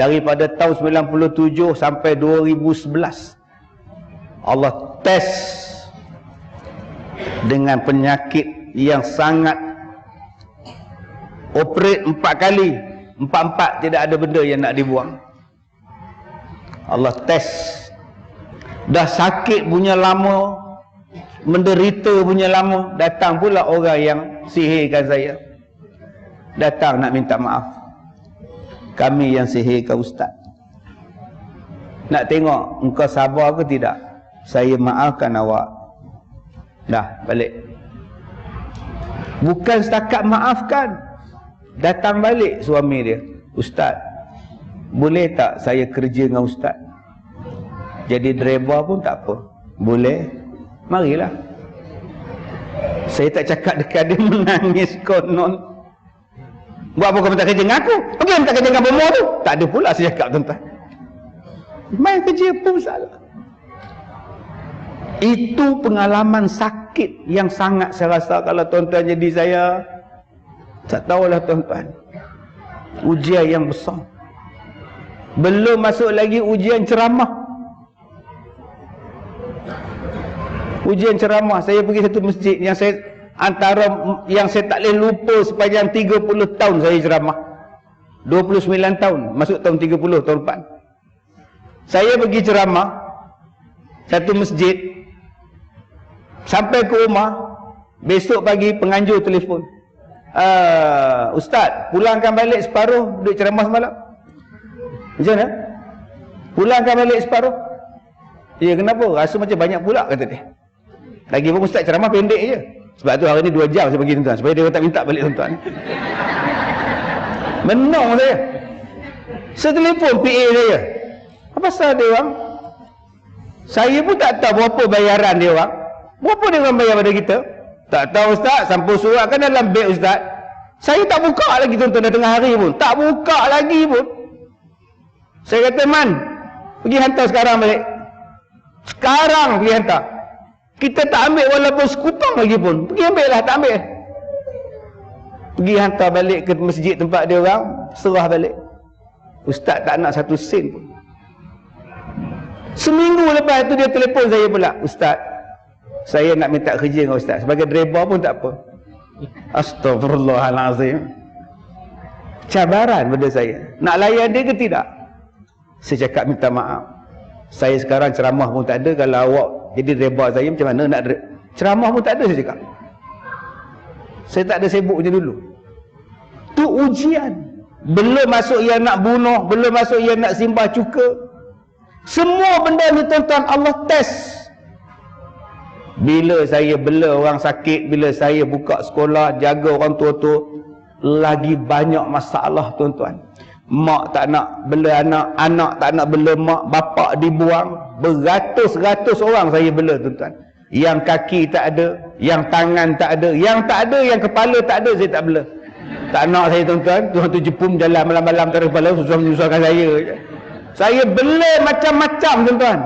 daripada tahun 97 sampai 2011 Allah test dengan penyakit yang sangat. Operate 4 kali, 4 tidak ada benda yang nak dibuang. Allah test. Dah sakit punya lama, menderita punya lama, datang pula orang yang sihirkan saya, datang nak minta maaf. Kami yang sihirkan ustaz. Nak tengok engkau sabar ke tidak? Saya maafkan awak. Dah, balik. Bukan setakat maafkan, datang balik suami dia. Ustaz, boleh tak saya kerja dengan ustaz? Jadi driver pun tak apa. Boleh? Marilah. Saya tak cakap dekat dia menangis konon. Buat apa kau minta kerja dengan aku? Pergi minta kerja dengan bomoh tu. Tak ada pula saya cakap, tuan-tuan. Main kerja pun salah. Itu pengalaman sakit yang sangat saya rasa kalau tuan-tuan jadi saya, tak tahulah tuan-tuan. Ujian yang besar. Belum masuk lagi ujian ceramah. Ujian ceramah. Saya pergi satu masjid yang saya antara yang saya tak boleh lupa sepanjang 30 tahun saya ceramah. 29 tahun, masuk tahun 30 tahun depan. Saya pergi ceramah satu masjid. Sampai ke rumah, besok pagi penganjur telefon. Ustaz, pulangkan balik separuh duduk ceramah semalam. Macam mana? Pulangkan balik separuh. Ya, kenapa? Rasa macam banyak pula, kata dia. Lagi pun ustaz ceramah pendek je. Sebab tu hari ni 2 jam saya bagi tuan-tuan, supaya dia tak minta balik tuan-tuan. Menang saya. Saya telefon PA saya. Apa pasal dia orang? Saya pun tak tahu berapa bayaran dia orang. Berapa dia orang bayar pada kita? Tak tahu ustaz, sampul surat kan dalam beg ustaz. Saya tak buka lagi tuan-tuan dah tengah hari pun. Tak buka lagi pun. Saya kata, Man, pergi hantar sekarang balik. Sekarang pergi hantar. Kita tak ambil walaupun sekupang lagi pun. Pergi ambil lah, tak ambil. Pergi hantar balik ke masjid tempat dia orang, serah balik. Ustaz tak nak 1 sen pun. Seminggu lepas itu dia telefon saya pula. Ustaz, saya nak minta kerja dengan ustaz. Sebagai driver pun tak apa. Astagfirullahalazim. Cabaran pada saya. Nak layan dia ke tidak? Saya cakap minta maaf. Saya sekarang ceramah pun tak ada. Kalau awak jadi driver saya, macam mana nak ceramah pun tak ada, saya cakap. Saya tak ada sibuk macam dulu. Tu ujian. Belum masuk yang nak bunuh, belum masuk yang nak simbah cuka. Semua benda ni tuan-tuan Allah test. Bila saya bela orang sakit, bila saya buka sekolah, jaga orang tua-tua, lagi banyak masalah tuan-tuan. Mak tak nak bela anak, anak tak nak bela mak, bapak dibuang. Beratus-ratus orang saya bela tuan-tuan. Yang kaki tak ada, yang tangan tak ada, yang tak ada, yang kepala tak ada, saya tak bela. Tak nak saya tuan-tuan. Tuhan tu jepun jalan malam-malam tarik kepala, susah menyusahkan saya. Saya bela macam-macam tuan-tuan.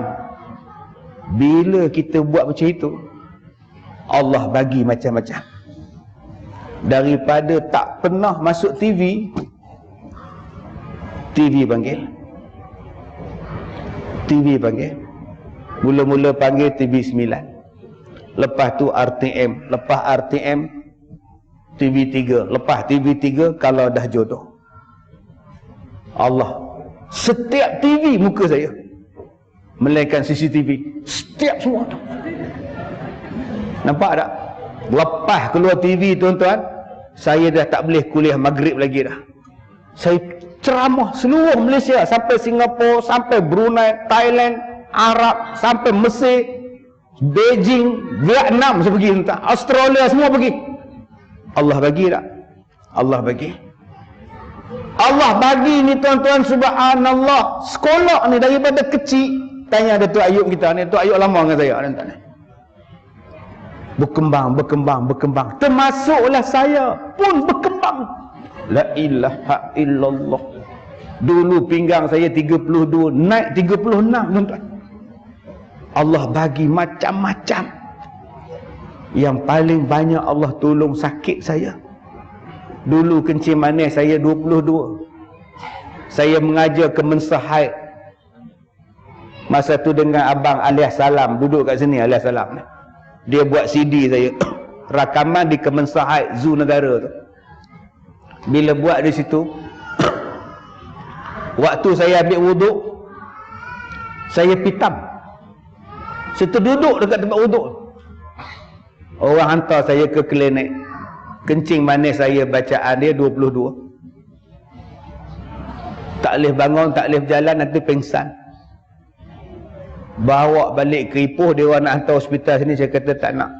Bila kita buat macam itu, Allah bagi macam-macam. Daripada tak pernah masuk TV, TV panggil. TV panggil. Mula-mula panggil TV 9. Lepas tu RTM. Lepas RTM, TV 3. Lepas TV 3, kalau dah jodoh. Allah. Setiap TV muka saya. Melainkan CCTV. Setiap semua tu. Nampak tak? Lepas keluar TV tuan-tuan, saya dah tak boleh kuliah maghrib lagi dah. Saya ceramah seluruh Malaysia, sampai Singapura, sampai Brunei, Thailand, Arab, sampai Mesir, Beijing, Vietnam saya pergi tuan-tuan. Australia semua pergi. Allah bagi tak? Allah bagi. Allah bagi ni tuan-tuan, subhanallah. Sekolah ni daripada kecil. Tanya Datuk Ayub kita ni, Datuk Ayub lama dengan saya tuan-tuan. Berkembang, berkembang, berkembang. Termasuklah saya pun berkembang. La ilaha illallah. Dulu pinggang saya 32, naik 36 tuan-tuan. Allah bagi macam-macam. Yang paling banyak Allah tolong sakit saya. Dulu kencing manis saya 22. Saya mengajar ke Mensahid. Masa tu dengan abang Alias Salam, duduk kat sini Alias Salam. Dia buat CD saya. Rakaman di Kemensahid Zoo Negara tu. Bila buat di situ, waktu saya ambil wuduk, saya pitam. Saya terduduk dekat tempat wuduk. Orang hantar saya ke klinik. Kencing manis saya bacaan dia 22. Tak boleh bangun, tak boleh berjalan, nanti pingsan. Bawa balik ke Ipoh, dia orang nak hantar hospital sini. Saya kata tak nak.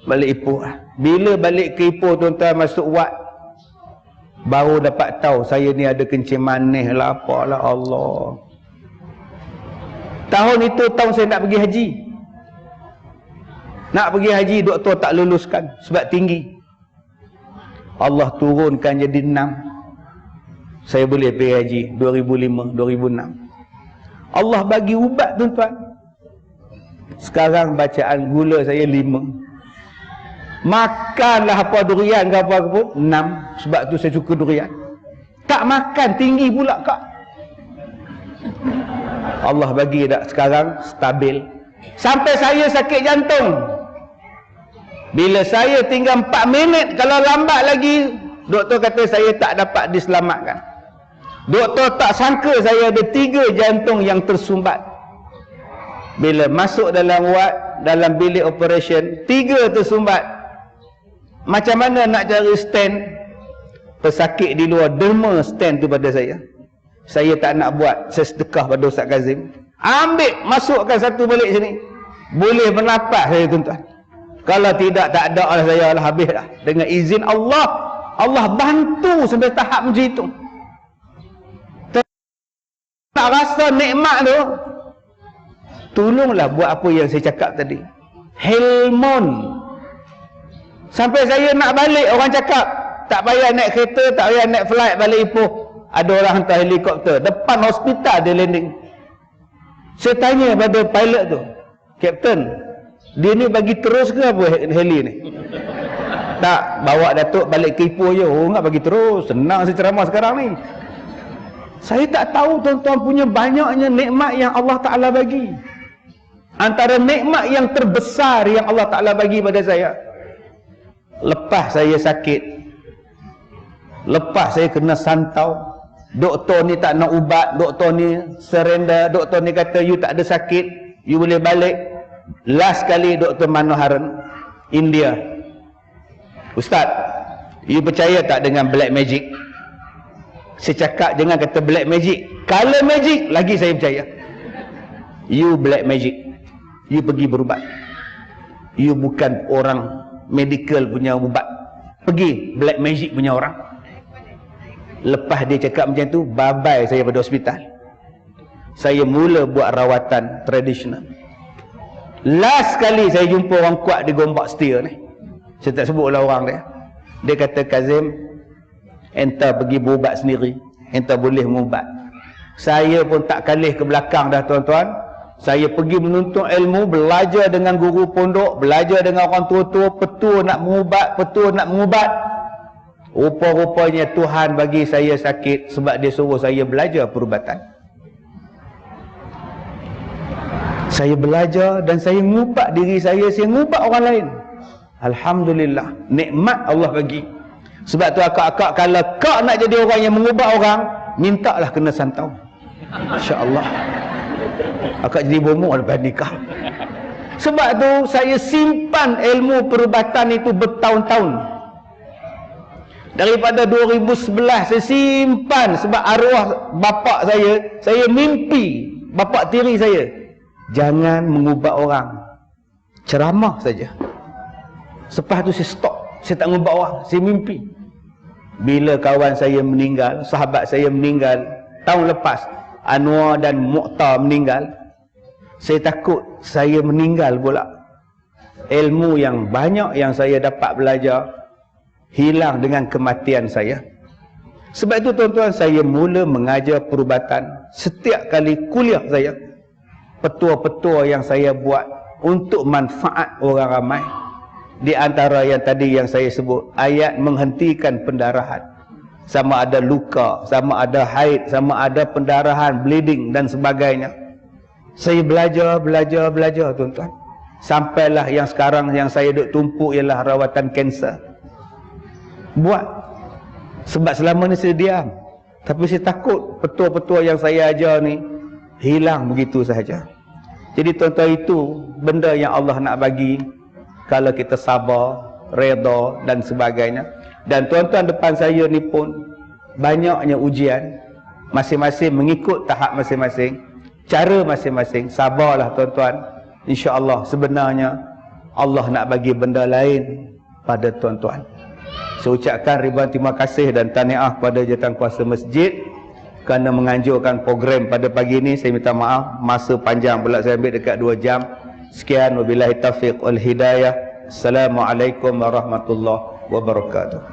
Balik Ipoh. Bila balik ke Ipoh, tuan-tuan masuk wad, baru dapat tahu saya ni ada kencing manis lah, apalah Allah. Tahun itu tahun saya nak pergi haji. Nak pergi haji, doktor tak luluskan sebab tinggi. Allah turunkan jadi 6. Saya boleh pergi haji 2005, 2006. Allah bagi ubat, tuan-tuan. Sekarang bacaan gula saya 5. Makanlah apa durian ke apa pun 6. Sebab tu saya suka durian. Tak makan tinggi pula kak. Allah bagi dah sekarang stabil. Sampai saya sakit jantung. Bila saya tinggal 4 minit, kalau lambat lagi, doktor kata saya tak dapat diselamatkan. Doktor tak sangka saya ada 3 jantung yang tersumbat. Bila masuk dalam ward, dalam bilik operation, 3 tersumbat. Macam mana nak cari stand? Pesakit di luar derma stand tu pada saya. Saya tak nak buat. Saya sedekah pada Ustaz Kazim. Ambil, masukkan satu balik sini. Boleh bernapas saya, tuan-tuan. Kalau tidak, tak ada lah saya lah, habis lah. Dengan izin Allah, Allah bantu sampai tahap macam itu. Tak rasa nikmat tu, tolonglah buat apa yang saya cakap tadi. Helmon. Sampai saya nak balik, orang cakap tak payah naik kereta, tak payah naik flight balik Ipoh. Ada orang hantar helikopter depan hospital dia landing. Saya tanya pada pilot tu, Kapten, dia ni bagi terus ke apa heli ni? Tak, bawa Datuk balik ke Ipoh je. Oh, enggak bagi terus. Senang saya ceramah sekarang ni. Saya tak tahu, tuan-tuan, punya banyaknya nikmat yang Allah Ta'ala bagi. Antara nikmat yang terbesar yang Allah Ta'ala bagi pada saya, lepas saya sakit, lepas saya kena santau, doktor ni tak nak ubat, doktor ni surrender, doktor ni kata you tak ada sakit, you boleh balik. Last kali Dr. Manoharan, India. Ustaz, you percaya tak dengan black magic? Saya cakap jangan kata black magic, color magic lagi saya percaya. You black magic, you pergi berubat. You bukan orang medical punya ubat, pergi black magic punya orang. Lepas dia cakap macam tu, bye-bye saya pada hospital. Saya mula buat rawatan tradisional. Last kali saya jumpa orang kuat di Gombak Setia ni, saya tak sebutlah orang dia. Dia kata, Kazim, enta pergi berubat sendiri, enta boleh mengubat. Saya pun tak kalih ke belakang dah, tuan-tuan. Saya pergi menuntut ilmu, belajar dengan guru pondok, belajar dengan orang tua-tua, petua nak mengubat, petua nak mengubat. Rupa-rupanya Tuhan bagi saya sakit sebab dia suruh saya belajar perubatan. Saya belajar dan saya mengubat diri saya mengubat orang lain. Alhamdulillah, nikmat Allah bagi. Sebab tu akak-akak, kalau kak nak jadi orang yang mengubat orang, mintalah kena santau. Insya-Allah. Akak jadi bomoh lepas nikah. Sebab tu saya simpan ilmu perubatan itu bertahun-tahun. Daripada 2011 saya simpan sebab arwah bapak saya mimpi bapak tiri saya, jangan mengubat orang, ceramah saja. Lepas tu saya stop, saya tak mengubat orang, saya mimpi. Bila kawan saya meninggal, sahabat saya meninggal tahun lepas, Anwar dan Mukhtar meninggal, saya takut saya meninggal pula. Ilmu yang banyak yang saya dapat belajar hilang dengan kematian saya. Sebab itu, tuan-tuan, saya mula mengajar perubatan. Setiap kali kuliah saya, petua-petua yang saya buat untuk manfaat orang ramai. Di antara yang tadi yang saya sebut, ayat menghentikan pendarahan, sama ada luka, sama ada haid, sama ada pendarahan, bleeding dan sebagainya. Saya belajar, tuan-tuan. Sampailah yang sekarang yang saya duk tumpuk ialah rawatan kanser. Buat. Sebab selama ni saya diam. Tapi saya takut petua-petua yang saya ajar ni hilang begitu sahaja. Jadi, tuan-tuan, itu benda yang Allah nak bagi kalau kita sabar, redha dan sebagainya. Dan tuan-tuan depan saya ni pun banyaknya ujian, masing-masing mengikut tahap masing-masing. cara masing-masing. Sabarlah tuan-tuan. InsyaAllah sebenarnya Allah nak bagi benda lain pada tuan-tuan. Saya ucapkan ribuan terima kasih dan tahniah pada Jawatankuasa Masjid kerana menganjurkan program pada pagi ini. Saya minta maaf, masa panjang pula saya ambil dekat 2 jam. Sekian, wabillahi taufiq wal hidayah. Assalamualaikum warahmatullahi wabarakatuh.